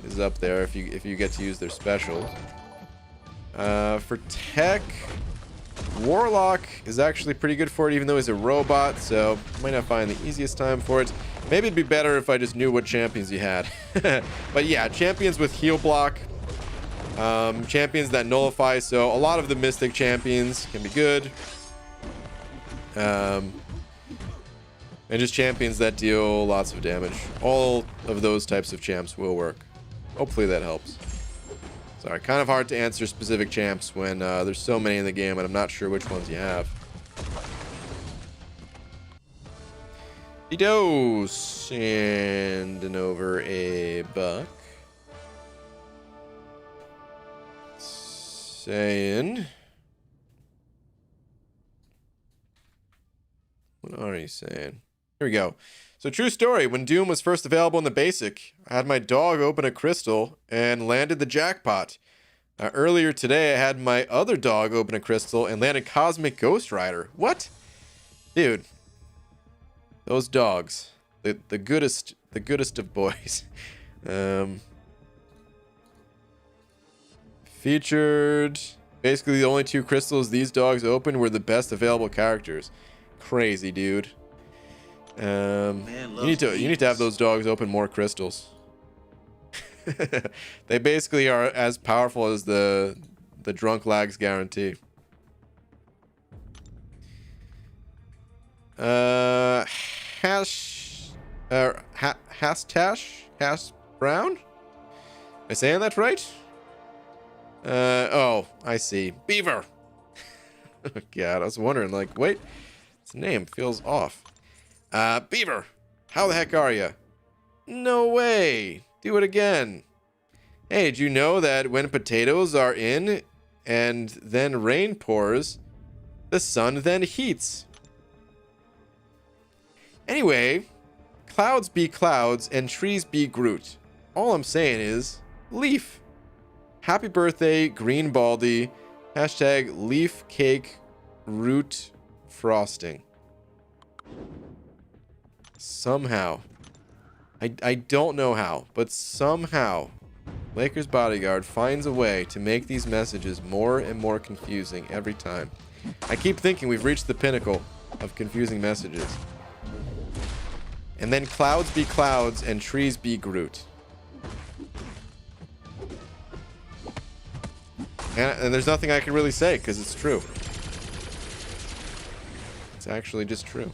is up there if you get to use their special. For tech, Warlock is actually pretty good for it, even though he's a robot, so might not find the easiest time for it. Maybe it'd be better if I just knew what champions you had. But yeah, champions with heal block, champions that nullify, so a lot of the Mystic champions can be good. And just champions that deal lots of damage. All of those types of champs will work. Hopefully that helps. Sorry, kind of hard to answer specific champs when there's so many in the game and I'm not sure which ones you have. Dido, sending over a buck. Saying... What are you saying? Here we go. So, true story. When Doom was first available in the basic, I had my dog open a crystal and landed the jackpot. Earlier today, I had my other dog open a crystal and landed Cosmic Ghost Rider. What? Dude. Those dogs. The goodest of boys. Featured. Basically, the only two crystals these dogs opened were the best available characters. Crazy, dude. You need to have those dogs open more crystals. They basically are as powerful as the drunk lags guarantee. Hash Brown? Am I saying that right? Oh, I see. Beaver. Oh, God, I was wondering, like, wait, its name feels off. Beaver, how the heck are you? No way. Do it again. Hey, did you know that when potatoes are in and then rain pours, the sun then heats? Anyway, clouds be clouds and trees be Groot. All I'm saying is, leaf. Happy birthday, Green Baldy. Hashtag leaf cake root frosting. Somehow, I don't know how, but somehow Lakers Bodyguard finds a way to make these messages more and more confusing every time. I keep thinking we've reached the pinnacle of confusing messages. And then clouds be clouds and trees be Groot. And there's nothing I can really say because it's true. It's actually just true.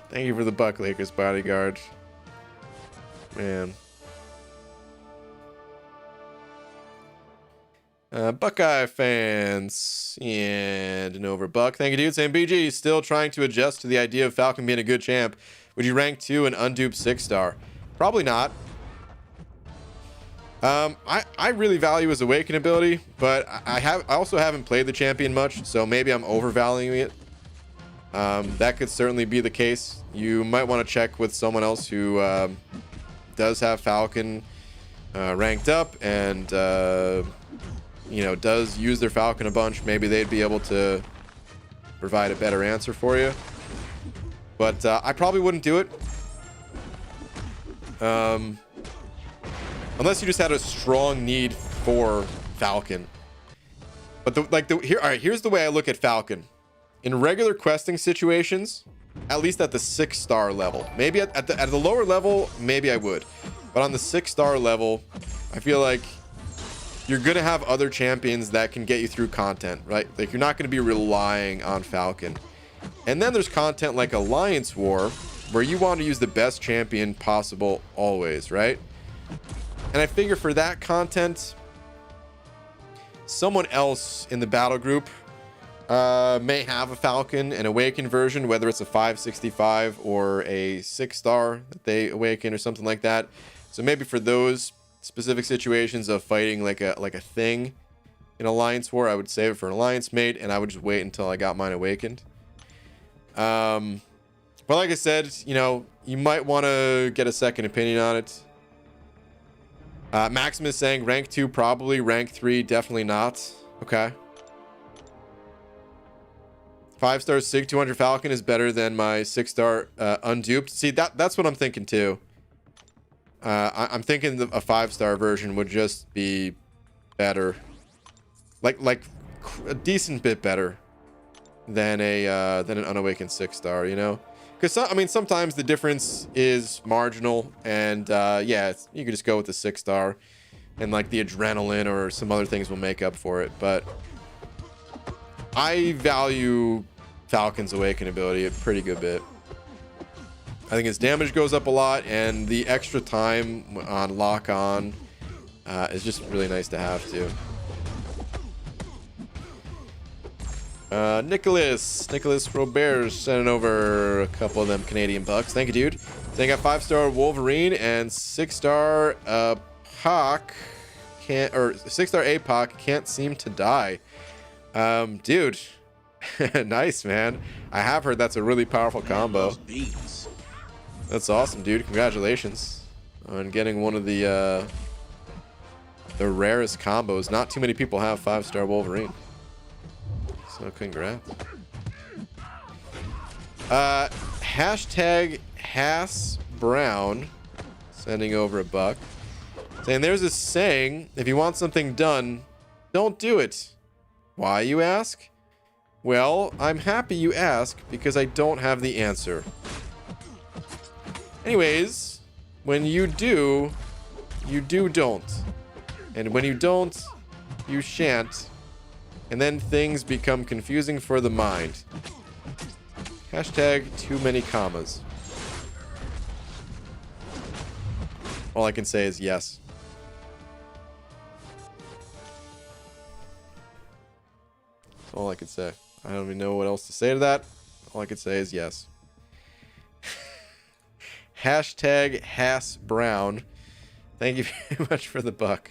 Thank you for the buck, Lakers bodyguard. Man. Buckeye fans and an overbuck. Thank you, dude. Same BG. Still trying to adjust to the idea of Falcon being a good champ. Would you rank 2 and unduped 6-star? Probably not. I really value his awaken ability, but I also haven't played the champion much, so maybe I'm overvaluing it. That could certainly be the case. You might want to check with someone else who does have Falcon ranked up and you know, does use their Falcon a bunch. Maybe they'd be able to provide a better answer for you. But I probably wouldn't do it. Unless you just had a strong need for Falcon. But here's the way I look at Falcon. In regular questing situations, at least at the 6-star level. Maybe at the lower level, maybe I would. But on the 6-star level, I feel like you're going to have other champions that can get you through content, right? Like, you're not going to be relying on Falcon. And then there's content like Alliance War, where you want to use the best champion possible always, right? And I figure for that content, someone else in the battle group may have a Falcon, an Awaken version, whether it's a 565 or a 6-star that they awaken or something like that. So maybe for those specific situations of fighting like a thing in Alliance War, I would save it for an Alliance mate, and I would just wait until I got mine awakened. But like I said, you know, you might want to get a second opinion on it. Maximus saying rank 2 probably, rank 3 definitely not. Okay. 5-star Sig 200 Falcon is better than my 6-star unduped. See, that's what I'm thinking too. I'm thinking a 5-star version would just be better, like a decent bit better than an unawakened 6-star, you know? Because I mean, sometimes the difference is marginal, and yeah, you could just go with the 6-star, and like the adrenaline or some other things will make up for it. But I value Falcon's awaken ability a pretty good bit. I think his damage goes up a lot, and the extra time on lock-on is just really nice to have, too. Nicholas Robert sending over a couple of them Canadian bucks. Thank you, dude. They got 5-star Wolverine and 6-star Pac can't, or 6-star APOC can't seem to die. Dude, nice, man. I have heard that's a really powerful combo. That's awesome, dude. Congratulations on getting one of the rarest combos. Not too many people have 5-star Wolverine, so congrats. Hashtag Hass Brown sending over a buck, saying there's a saying, if you want something done, don't do it. Why, you ask? Well, I'm happy you ask, because I don't have the answer. Anyways, when you do, don't. And when you don't, you shan't. And then things become confusing for the mind. Hashtag too many commas. All I can say is yes. That's all I can say. I don't even know what else to say to that. All I can say is yes. Hashtag Hass Brown. Thank you very much for the buck.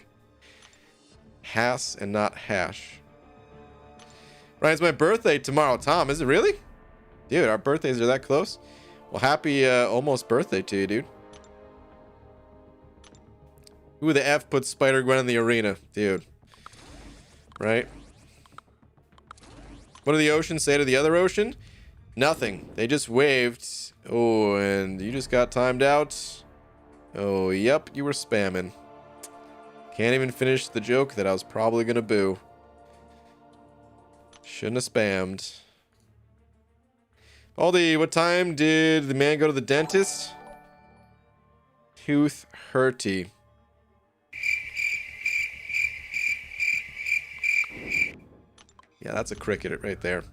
Hass and not hash. Right, it's my birthday tomorrow, Tom. Is it really? Dude, our birthdays are that close? Well, happy almost birthday to you, dude. Who the F put Spider-Gwen in the arena? Dude. Right? What did the ocean say to the other ocean? Nothing. They just waved. Oh, and you just got timed out. Oh, yep, you were spamming. Can't even finish the joke that I was probably gonna boo. Shouldn't have spammed. Aldi, what time did the man go to the dentist? Tooth hurty. Yeah, that's a cricket right there.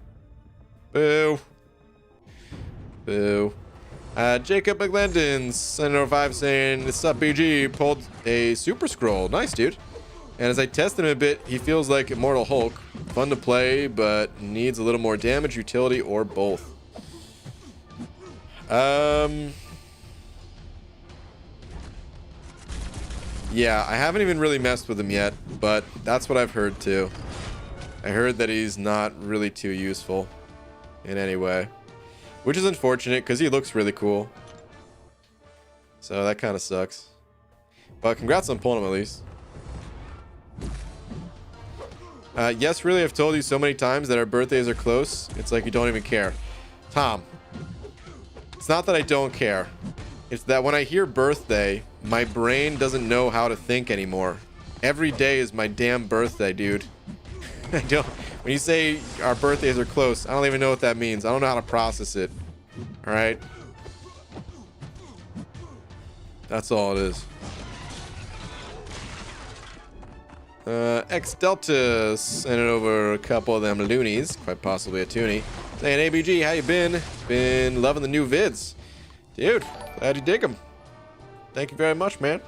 Boo. Boo. Jacob McGlendon, Senator 5 saying, "What's up, BG? Pulled a Super Scroll. Nice, dude. And as I tested him a bit, he feels like Immortal Hulk. Fun to play, but needs a little more damage, utility, or both." Yeah, I haven't even really messed with him yet, but that's what I've heard too. I heard that he's not really too useful in any way, which is unfortunate because he looks really cool. So that kind of sucks. But congrats on pulling him at least. Yes, really, I've told you so many times that our birthdays are close. It's like you don't even care. Tom, it's not that I don't care. It's that when I hear birthday, my brain doesn't know how to think anymore. Every day is my damn birthday, dude. I don't. When you say our birthdays are close, I don't even know what that means. I don't know how to process it. All right. That's all it is. X Delta sending over a couple of them loonies, quite possibly a toonie, saying, "ABG, how you been? Been loving the new vids, dude. Glad you dig them. Thank you very much, man."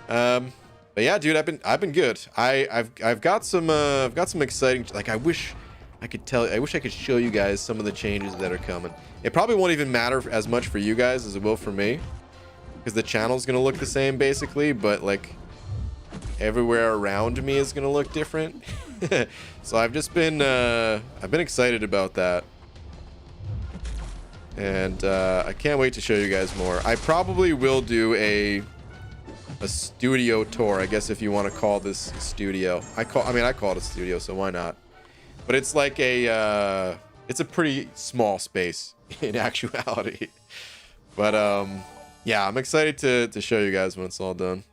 But yeah, dude, I've been good. I've got some exciting. Like, I wish I could show you guys some of the changes that are coming. It probably won't even matter as much for you guys as it will for me, because the channel's gonna look the same basically, but like everywhere around me is gonna look different. So I've been excited about that, and I can't wait to show you guys more. I probably will do a studio tour, I guess, if you want to call this studio. I call it a studio, so why not? But it's like it's a pretty small space in actuality. But yeah, I'm excited to show you guys when it's all done.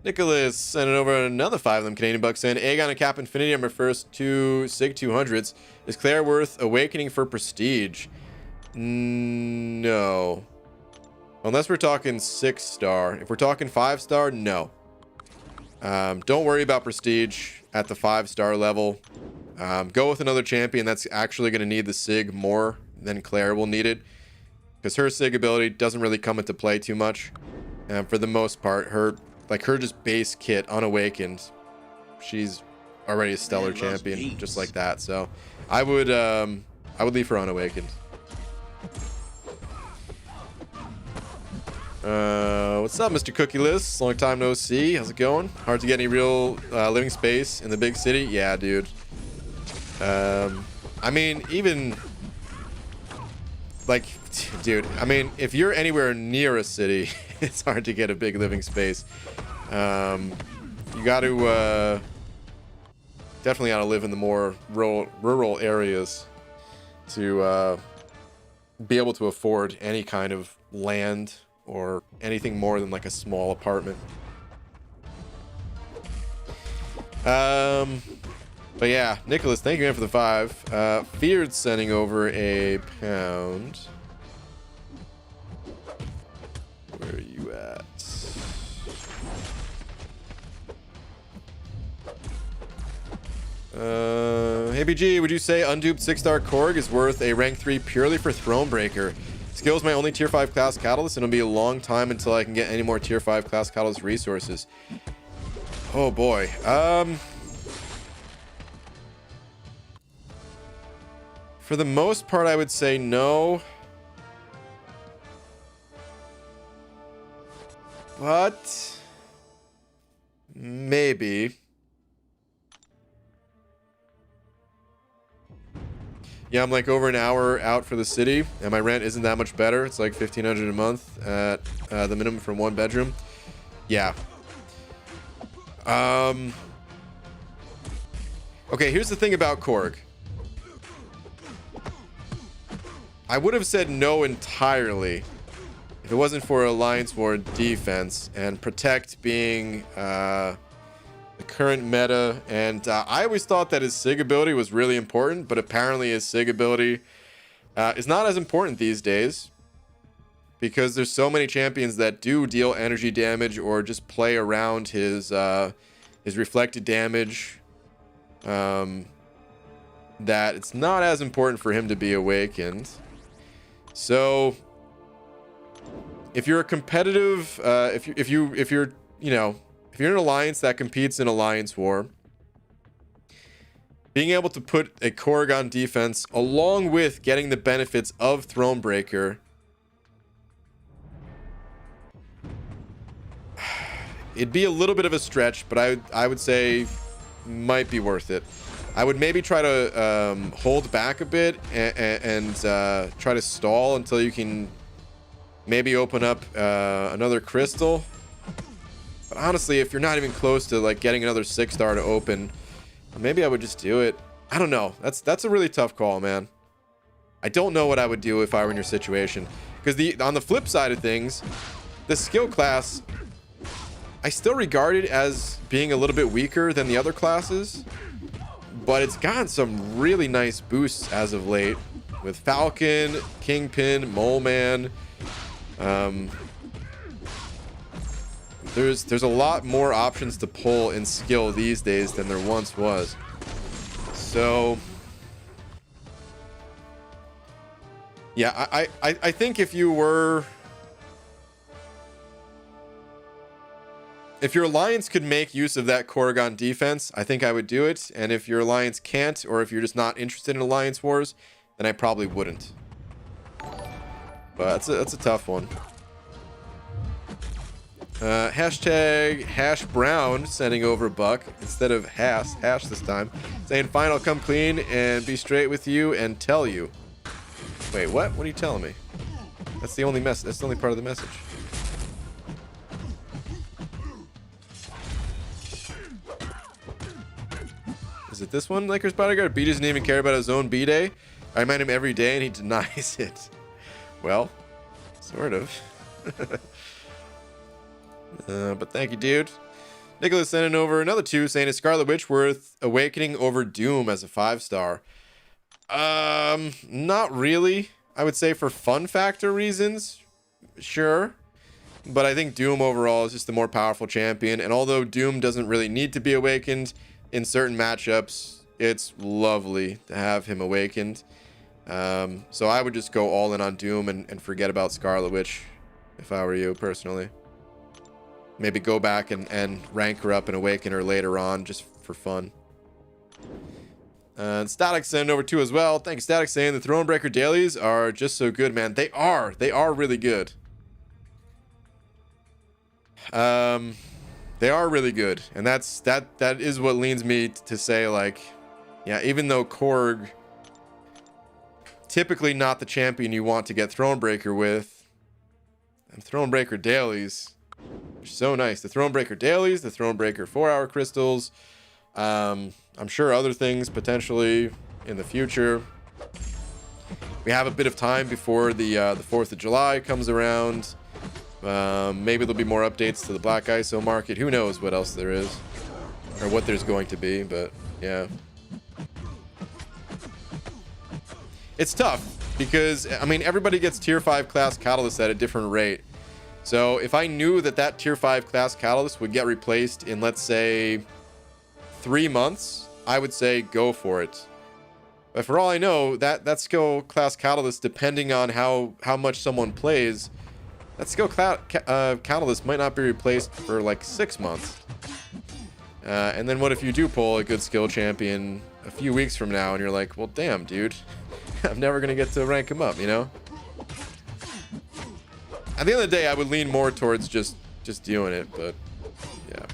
Nicholas sending over another 5 of them Canadian bucks in. Aegon and Cap Infinity on my first 2 SIG 200s. Is Claire worth Awakening for Prestige? No. Unless we're talking 6-star. If we're talking 5-star, no. Don't worry about Prestige at the 5-star level. Go with another champion that's actually going to need the SIG more than Claire will need it, because her SIG ability doesn't really come into play too much. For the most part, her just base kit, Unawakened, she's already a stellar champion, just like that. So I would leave her Unawakened. What's up, Mr. Cookie List? Long time no see. How's it going? Hard to get any real living space in the big city? Yeah, dude. I mean, even like, dude, I mean, if you're anywhere near a city, it's hard to get a big living space. You got to definitely got to live in the more rural areas to be able to afford any kind of land or anything more than like a small apartment. But yeah, Nicholas, thank you again for the 5. Feared sending over a pound. Where are you at? Hey BG, would you say unduped 6-star Korg is worth a rank 3 purely for Thronebreaker? Skill's my only tier 5 class catalyst, and it'll be a long time until I can get any more tier 5 class catalyst resources. Oh boy. For the most part, I would say no. But maybe. Yeah, I'm like over an hour out for the city, and my rent isn't that much better. It's like $1,500 a month at the minimum from 1 bedroom. Yeah. Okay, here's the thing about Korg. I would have said no entirely if it wasn't for Alliance War defense and Protect being the current meta. And I always thought that his SIG ability was really important, but apparently his SIG ability is not as important these days, because there's so many champions that do deal energy damage or just play around his his reflected damage, that it's not as important for him to be awakened. So if you're a competitive, if you're in an alliance that competes in Alliance War, being able to put a Korg on defense along with getting the benefits of Thronebreaker, it'd be a little bit of a stretch, but I would say might be worth it. I would maybe try to hold back a bit and try to stall until you can maybe open up another crystal. But honestly, if you're not even close to like getting another 6-star to open, maybe I would just do it. I don't know. That's a really tough call, man. I don't know what I would do if I were in your situation, because on the flip side of things, the skill class, I still regard it as being a little bit weaker than the other classes, but it's gotten some really nice boosts as of late with Falcon, Kingpin, Mole Man. There's a lot more options to pull in skill these days than there once was. So yeah, I think if your alliance could make use of that Korg on defense, I think I would do it. And if your alliance can't, or if you're just not interested in Alliance Wars, then I probably wouldn't. But that's a tough one. Hashtag Hash Brown sending over a buck instead of hash this time, saying fine, I'll come clean and be straight with you and tell you. Wait, what are you telling me? That's the only that's the only part of the message. Is it this one? Lakers bodyguard B doesn't even care about his own B-day. I remind him every day and he denies it. Well, sort of. But thank you, dude. Nicholas sending over another 2, saying is Scarlet Witch worth awakening over Doom as a 5-star? Not really. I would say for fun factor reasons, sure. But I think Doom overall is just the more powerful champion. And although Doom doesn't really need to be awakened in certain matchups, it's lovely to have him awakened. So I would just go all in on Doom and forget about Scarlet Witch if I were you personally. Maybe go back and rank her up and awaken her later on just for fun. And Static sending over 2 as well. Thanks, Static, saying the Thronebreaker dailies are just so good, man. They are really good. They are really good, and that is what leads me to say, like, yeah, even though Korg typically not the champion you want to get Thronebreaker with, and Thronebreaker dailies are so nice. The Thronebreaker dailies, the Thronebreaker 4-hour crystals, I'm sure other things potentially in the future. We have a bit of time before the 4th of July comes around. Maybe there'll be more updates to the Black ISO market. Who knows what else there is or what there's going to be, but yeah. It's tough because, I mean, everybody gets tier 5 class catalyst at a different rate. So if I knew that tier 5 class catalyst would get replaced in, let's say, 3 months, I would say go for it. But for all I know, that skill class catalyst, depending on how much someone plays, that skill catalyst might not be replaced for like 6 months. And then what if you do pull a good skill champion a few weeks from now and you're like, well, damn, dude, I'm never going to get to rank him up, you know? At the end of the day, I would lean more towards just doing it, but yeah.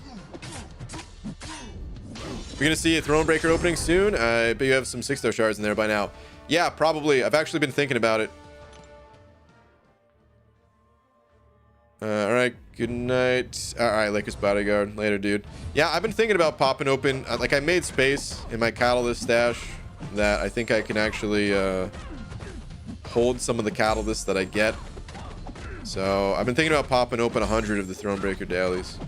We're going to see a Thronebreaker opening soon. I bet you have some 6-star shards in there by now. Yeah, probably. I've actually been thinking about it. All right, good night. All right, Lakers bodyguard. Later, dude. Yeah, I've been thinking about popping open. Like, I made space in my catalyst stash that I think I can actually hold some of the catalysts that I get. So I've been thinking about popping open 100 of the Thronebreaker dailies.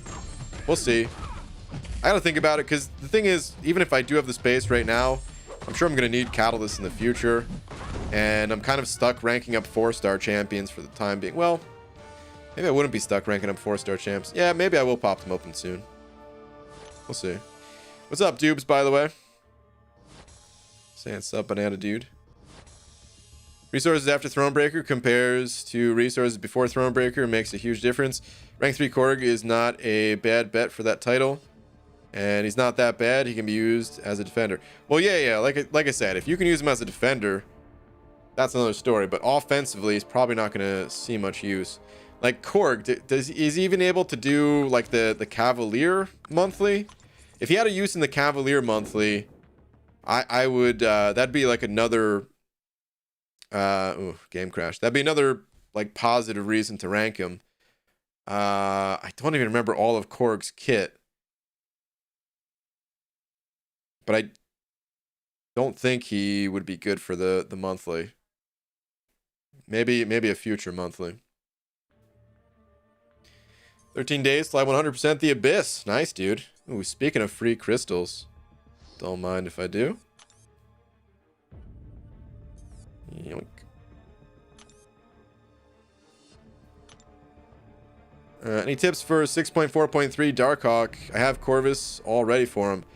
We'll see. I gotta think about it, because the thing is, even if I do have the space right now, I'm sure I'm gonna need catalysts in the future. And I'm kind of stuck ranking up 4-star champions for the time being. Well, maybe I wouldn't be stuck ranking up 4-star champs. Yeah, maybe I will pop them open soon. We'll see. What's up, Dubes, by the way? Saying sup, banana dude. Resources after Thronebreaker compares to resources before Thronebreaker makes a huge difference. Rank 3 Korg is not a bad bet for that title. And he's not that bad. He can be used as a defender. Well, yeah. Like I said, if you can use him as a defender, that's another story. But offensively, he's probably not going to see much use. Like Korg, is he even able to do like the Cavalier monthly? If he had a use in the Cavalier monthly, I would that'd be like another game crash. That'd be another like positive reason to rank him. I don't even remember all of Korg's kit. But I don't think he would be good for the monthly. Maybe a future monthly. 13 days, slide 100% the Abyss. Nice, dude. Ooh, speaking of free crystals, don't mind if I do. Yoink. Any tips for 6.4.3 Darkhawk? I have Corvus all ready for him.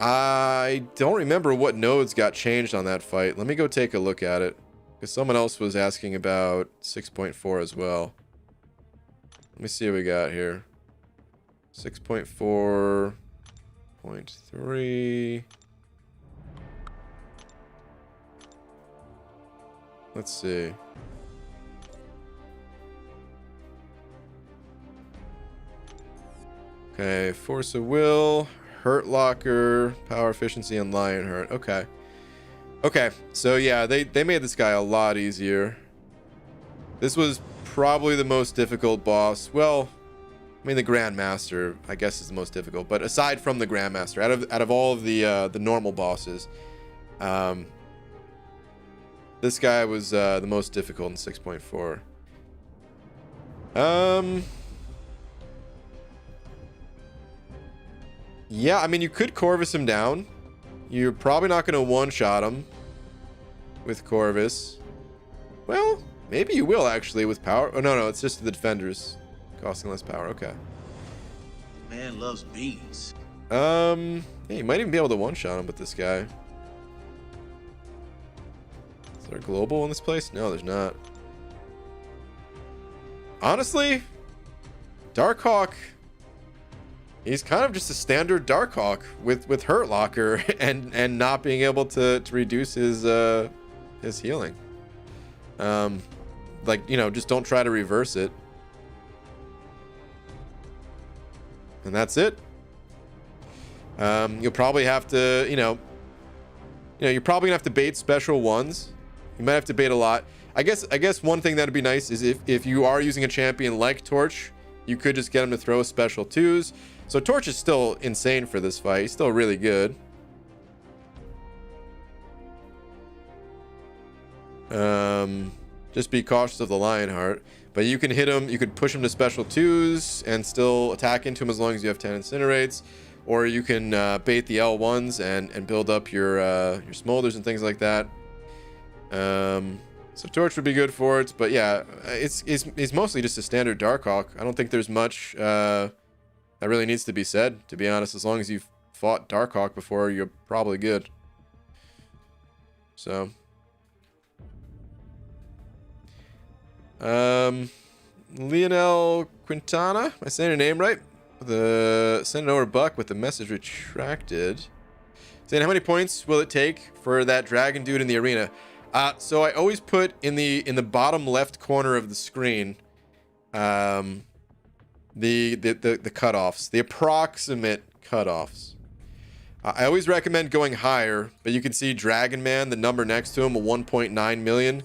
I don't remember what nodes got changed on that fight. Let me go take a look at it. Because someone else was asking about 6.4 as well. Let me see what we got here. 6.4.3. Let's see. Okay, Force of Will, Hurt Locker, Power Efficiency, and Lionheart. Okay. Okay, so yeah, they made this guy a lot easier. This was probably the most difficult boss. Well, I mean the Grandmaster, I guess, is the most difficult. But aside from the Grandmaster, out of all of the normal bosses, this guy was the most difficult in 6.4. Yeah, I mean, you could Corvus him down. You're probably not going to one-shot him with Corvus. Well, maybe you will, actually, with power. Oh, no, it's just the defenders costing less power. Okay.
Man loves beans.
Yeah, you might even be able to one-shot him with this guy. Is there a global in this place? No, there's not. Honestly, Darkhawk... He's kind of just a standard Darkhawk with Hurt Locker and not being able to reduce his healing. Like, you know, just don't try to reverse it. And that's it. You'll probably have to, you're probably gonna have to bait special ones. You might have to bait a lot. I guess one thing that'd be nice is if you are using a champion like Torch, you could just get him to throw special 2s. So Torch is still insane for this fight. He's still really good. Just be cautious of the Lionheart. But you can hit him. You could push him to special 2s and still attack into him as long as you have 10 incinerates. Or you can bait the L1s and build up your smolders and things like that. So Torch would be good for it. But yeah, it's mostly just a standard Darkhawk. I don't think there's much... that really needs to be said, to be honest. As long as you've fought Darkhawk before, you're probably good. So. Lionel Quintana, am I saying her name right? Send it over Buck with the message retracted. Saying, how many points will it take for that dragon dude in the arena? So I always put in the bottom left corner of the screen, the cutoffs, the approximate cutoffs. I always recommend going higher, but you can see Dragon Man, the number next to him, a 1.9 million.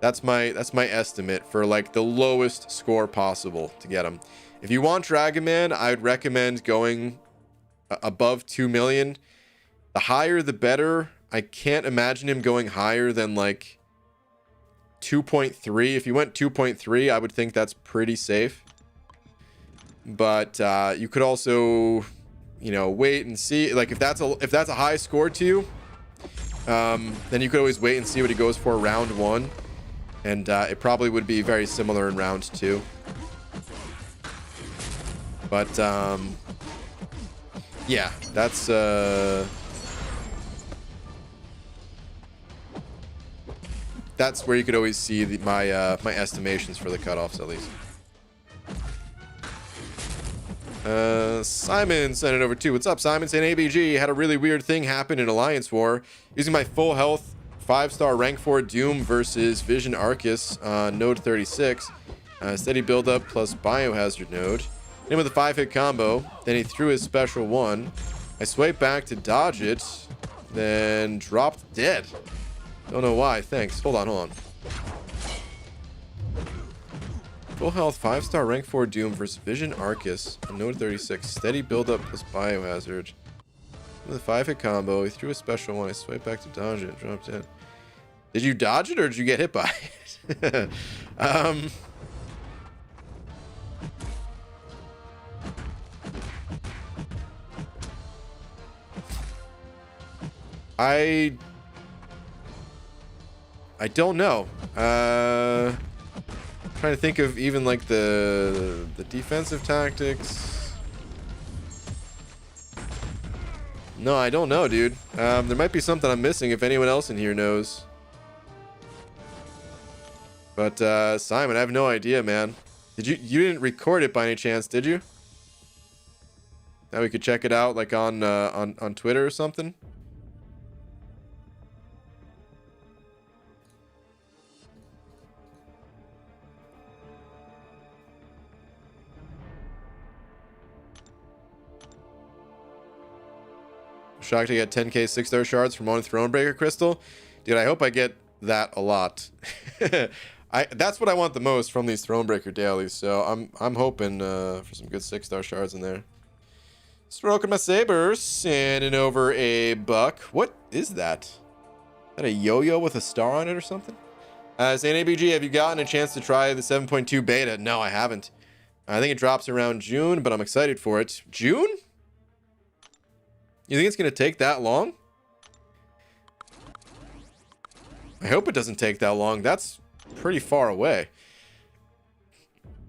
That's my estimate for like the lowest score possible to get him. If you want Dragon Man, I would recommend going above 2 million. The higher, the better. I can't imagine him going higher than like 2.3. If you went 2.3, I would think that's pretty safe. But you could also, wait and see. Like if that's a high score to you, then you could always wait and see what he goes for round 1, and it probably would be very similar in round 2. But Yeah, that's where you could always see my my estimations for the cutoffs, at least. Simon sent it over too. What's up, Simon? Saying ABG had a really weird thing happen in Alliance War. Using my full health 5-star rank 4 Doom versus Vision Arcus on node 36. Steady build up plus biohazard node. Him with a 5-hit combo. Then he threw his special one. I swiped back to dodge it. Then dropped dead. Don't know why. Thanks. Hold on. Full health 5-star rank 4 Doom versus Vision Arcus on node 36. Steady build up plus biohazard. With a 5-hit combo, he threw a special one. I swiped back to dodge it. Dropped dead. Did you dodge it or did you get hit by it? I don't know. Trying to think of even like the defensive tactics. No, I don't know, dude. There might be something I'm missing if anyone else in here knows. But Simon, I have no idea, man. You didn't record it by any chance, did you? Now we could check it out like on Twitter or something. Shocked to get 10k 6-star shards from one Thronebreaker crystal. Dude, I hope I get that a lot. That's what I want the most from these Thronebreaker dailies. So I'm hoping for some good 6-star shards in there. Stroking my saber, sending over a buck. What is that? Is that a yo-yo with a star on it or something? Saying ABG, have you gotten a chance to try the 7.2 beta? No, I haven't. I think it drops around June, but I'm excited for it. June? You think it's going to take that long? I hope it doesn't take that long. That's pretty far away.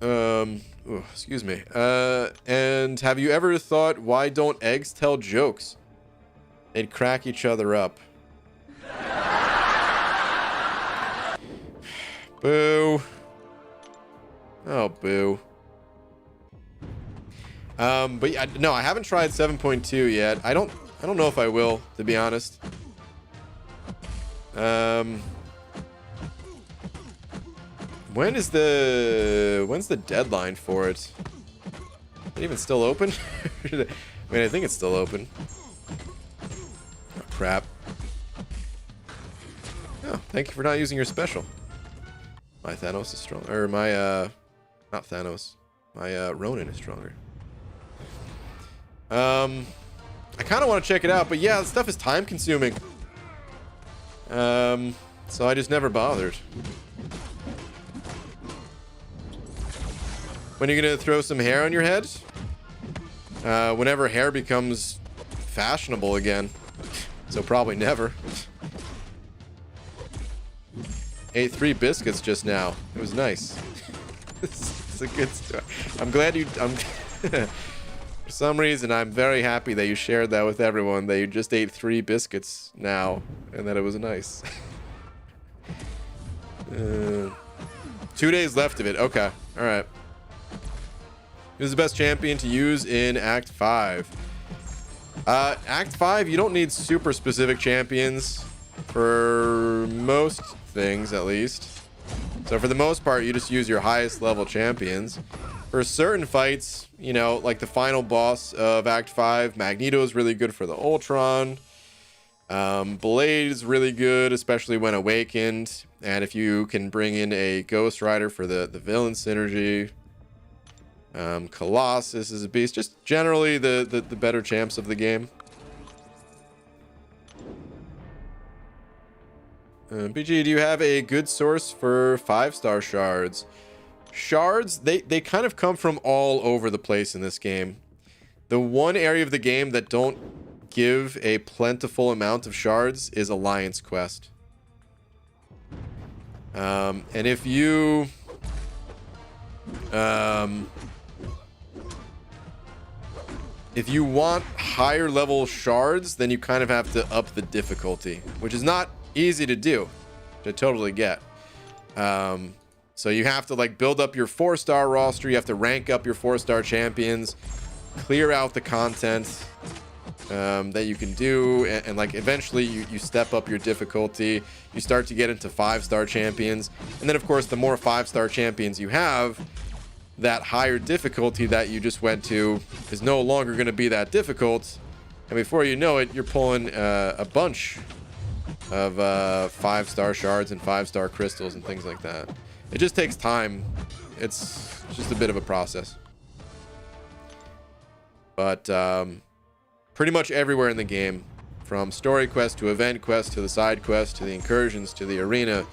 Excuse me. And have you ever thought, why don't eggs tell jokes? They'd crack each other up. Boo. Oh, boo. But yeah, no, I haven't tried 7.2 yet. I don't know if I will, to be honest. When's the deadline for it? Is it even still open? I mean, I think it's still open. Oh, crap. Oh, thank you for not using your special. My Thanos is strong, or my not Thanos. My Ronin is stronger. I kind of want to check it out, but yeah, the stuff is time consuming. So I just never bothered. When are you gonna throw some hair on your head? Whenever hair becomes fashionable again. So probably never. Ate 3 biscuits just now. It was nice. It's a good story. I'm glad you... For some reason, I'm very happy that you shared that with everyone, that you just ate 3 biscuits now, and that it was nice. 2 days left of it. Okay. All right. Who's the best champion to use in Act 5? Act 5, you don't need super specific champions for most things, at least. So for the most part, you just use your highest level champions. For certain fights, you know, like the final boss of Act 5, Magneto is really good for the Ultron. Blade is really good, especially when awakened. And if you can bring in a Ghost Rider for the villain synergy. Colossus is a beast. Just generally the better champs of the game. BG, do you have a good source for 5-star shards? Shards, they kind of come from all over the place in this game. The one area of the game that don't give a plentiful amount of shards is Alliance Quest. And if you... if you want higher level shards, then you kind of have to up the difficulty, which is not easy to do, to totally get. So you have to like build up your 4-star roster. You have to rank up your 4-star champions, clear out the content that you can do, and like eventually you step up your difficulty. You start to get into 5-star champions, and then of course the more 5-star champions you have, that higher difficulty that you just went to is no longer going to be that difficult, and before you know it, you're pulling a bunch of 5-star shards and 5-star crystals and things like that. It just takes time. It's just a bit of a process, but pretty much everywhere in the game, from story quest to event quest to the side quest to the incursions to the arena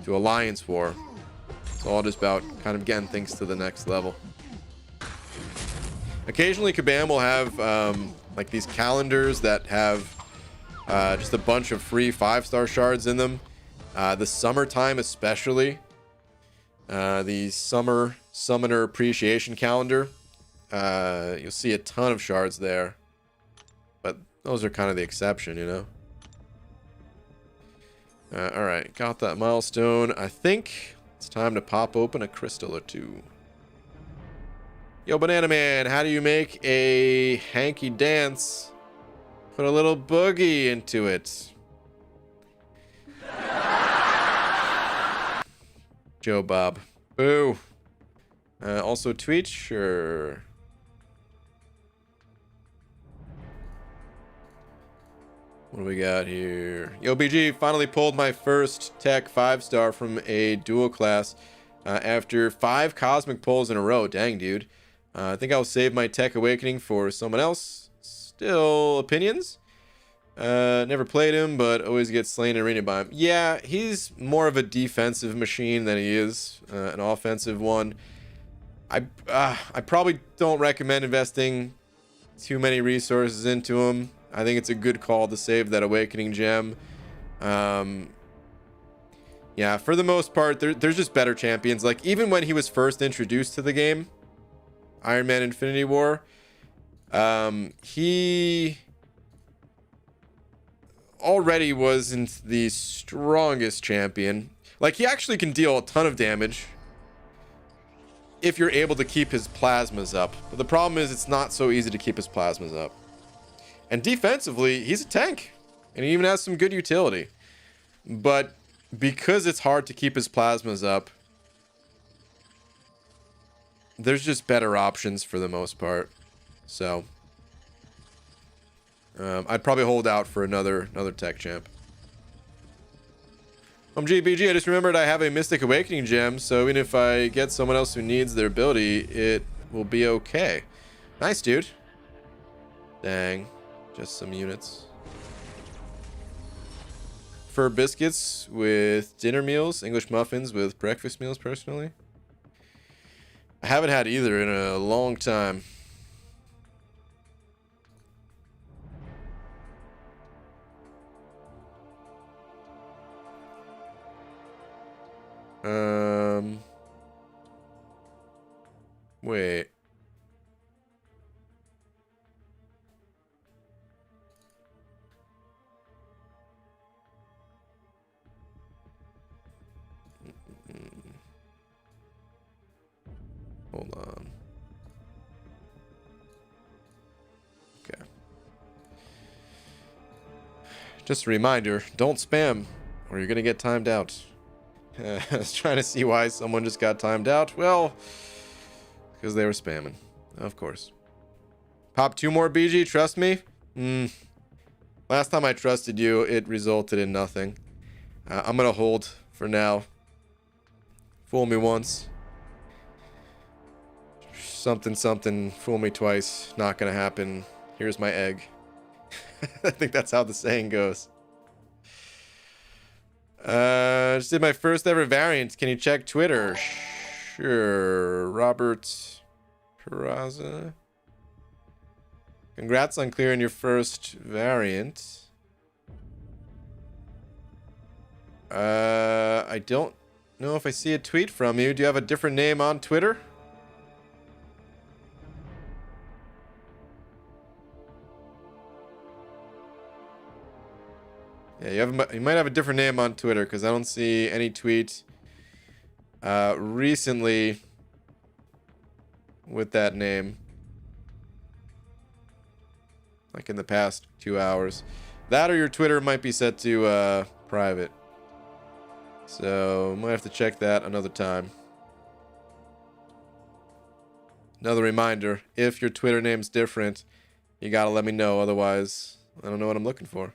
to alliance war, it's all just about kind of getting things to the next level. Occasionally Kabam will have like these calendars that have just a bunch of free 5-star shards in them. The summertime especially, the summer summoner appreciation calendar, you'll see a ton of shards there, but those are kind of the exception, you know. All right, got that milestone. I think it's time to pop open a crystal or two. Yo, Banana Man, how do you make a hanky dance? Put a little boogie into it. Joe Bob. Boo. Also tweet? Sure. What do we got here? Yo, BG, finally pulled my first tech 5-star from a dual class after 5 cosmic pulls in a row. Dang, dude. I think I'll save my tech awakening for someone else. Still opinions? Never played him, but always get slain in arena by him. Yeah, he's more of a defensive machine than he is an offensive one. I probably don't recommend investing too many resources into him. I think it's a good call to save that awakening gem. Yeah, for the most part, there's just better champions. Like, even when he was first introduced to the game, Iron Man Infinity War, he already wasn't the strongest champion. Like, he actually can deal a ton of damage if you're able to keep his plasmas up. But the problem is it's not so easy to keep his plasmas up. And defensively, he's a tank, and he even has some good utility. But because it's hard to keep his plasmas up, there's just better options for the most part. So I'd probably hold out for another tech champ. GBG, I just remembered I have a Mystic Awakening gem, so even if I get someone else who needs their ability, it will be okay. Nice, dude. Dang. Just some units. Fur biscuits with dinner meals, English muffins with breakfast meals, personally. I haven't had either in a long time. Wait. Hold on. Okay. Just a reminder, don't spam or you're gonna get timed out. I was trying to see why someone just got timed out. Well, because they were spamming, of course. Pop 2 more, BG, trust me. Last time I trusted you, it resulted in nothing. I'm gonna hold for now. Fool me once. Something, fool me twice. Not gonna happen. Here's my egg. I think that's how the saying goes. Just did my first ever variant. Can you check Twitter? Sure. Robert Peraza. Congrats on clearing your first variant. I don't know if I see a tweet from you. Do you have a different name on Twitter? Yeah, you might have a different name on Twitter because I don't see any tweet recently with that name. Like in the past 2 hours. That or your Twitter might be set to private. So, might have to check that another time. Another reminder, if your Twitter name's different, you gotta let me know, otherwise I don't know what I'm looking for.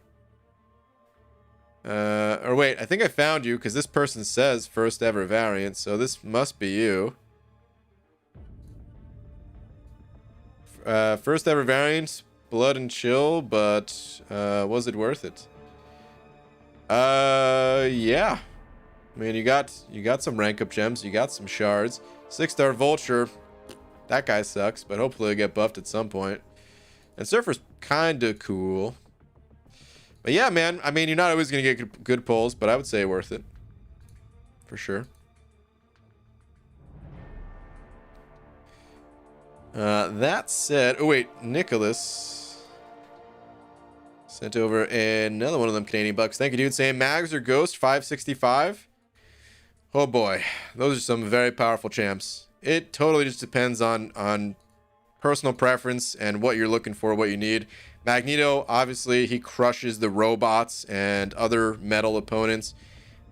Or wait, I think I found you, because this person says first ever variant, so this must be you. First ever variant, blood and chill, but was it worth it? Yeah. I mean, you got some rank up gems, you got some shards. 6-star vulture, that guy sucks, but hopefully he'll get buffed at some point. And Surfer's kind of cool. But yeah, man, I mean, you're not always going to get good pulls, but I would say worth it. For sure. That said, oh wait, Nicholas sent over another one of them Canadian bucks. Thank you, dude. Saying Mags or Ghost 565. Oh boy, those are some very powerful champs. It totally just depends on personal preference and what you're looking for, what you need. Magneto, obviously, he crushes the robots and other metal opponents.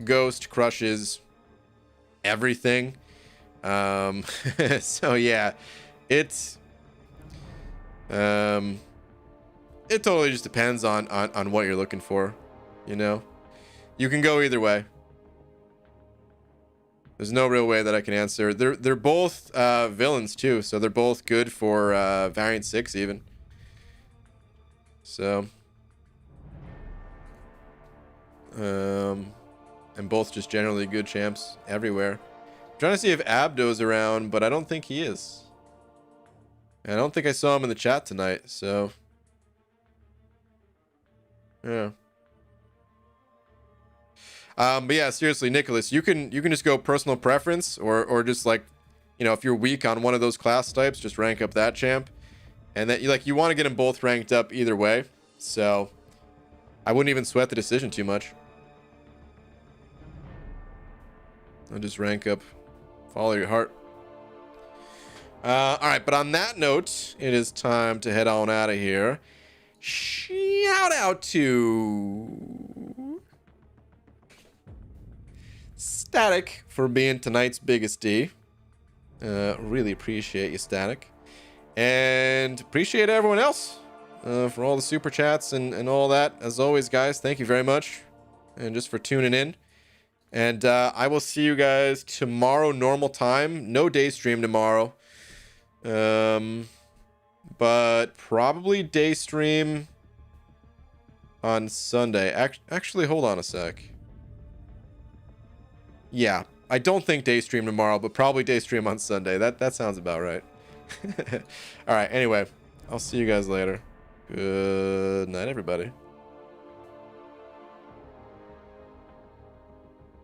Ghost crushes everything. So yeah, it totally just depends on what you're looking for, you know. You can go either way. There's no real way that I can answer. They're both villains too, so they're both good for variant 6 even. So and both just generally good champs everywhere. I'm trying to see if Abdo's around, but I don't think he is. And I don't think I saw him in the chat tonight, so yeah. But yeah, seriously, Nicholas, you can just go personal preference or just like, you know, if you're weak on one of those class types, just rank up that champ. And that you want to get them both ranked up either way. So I wouldn't even sweat the decision too much. I'll just rank up, follow your heart. All right, but on that note, it is time to head on out of here. Shout out to Static for being tonight's biggest D. Really appreciate you, Static. And appreciate everyone else for all the super chats and all that. As always, guys, thank you very much. And just for tuning in. And I will see you guys tomorrow, normal time. No day stream tomorrow. But probably day stream on Sunday. Actually, hold on a sec. Yeah, I don't think day stream tomorrow, but probably day stream on Sunday. That sounds about right. All right, anyway, I'll see you guys later. Good night, everybody.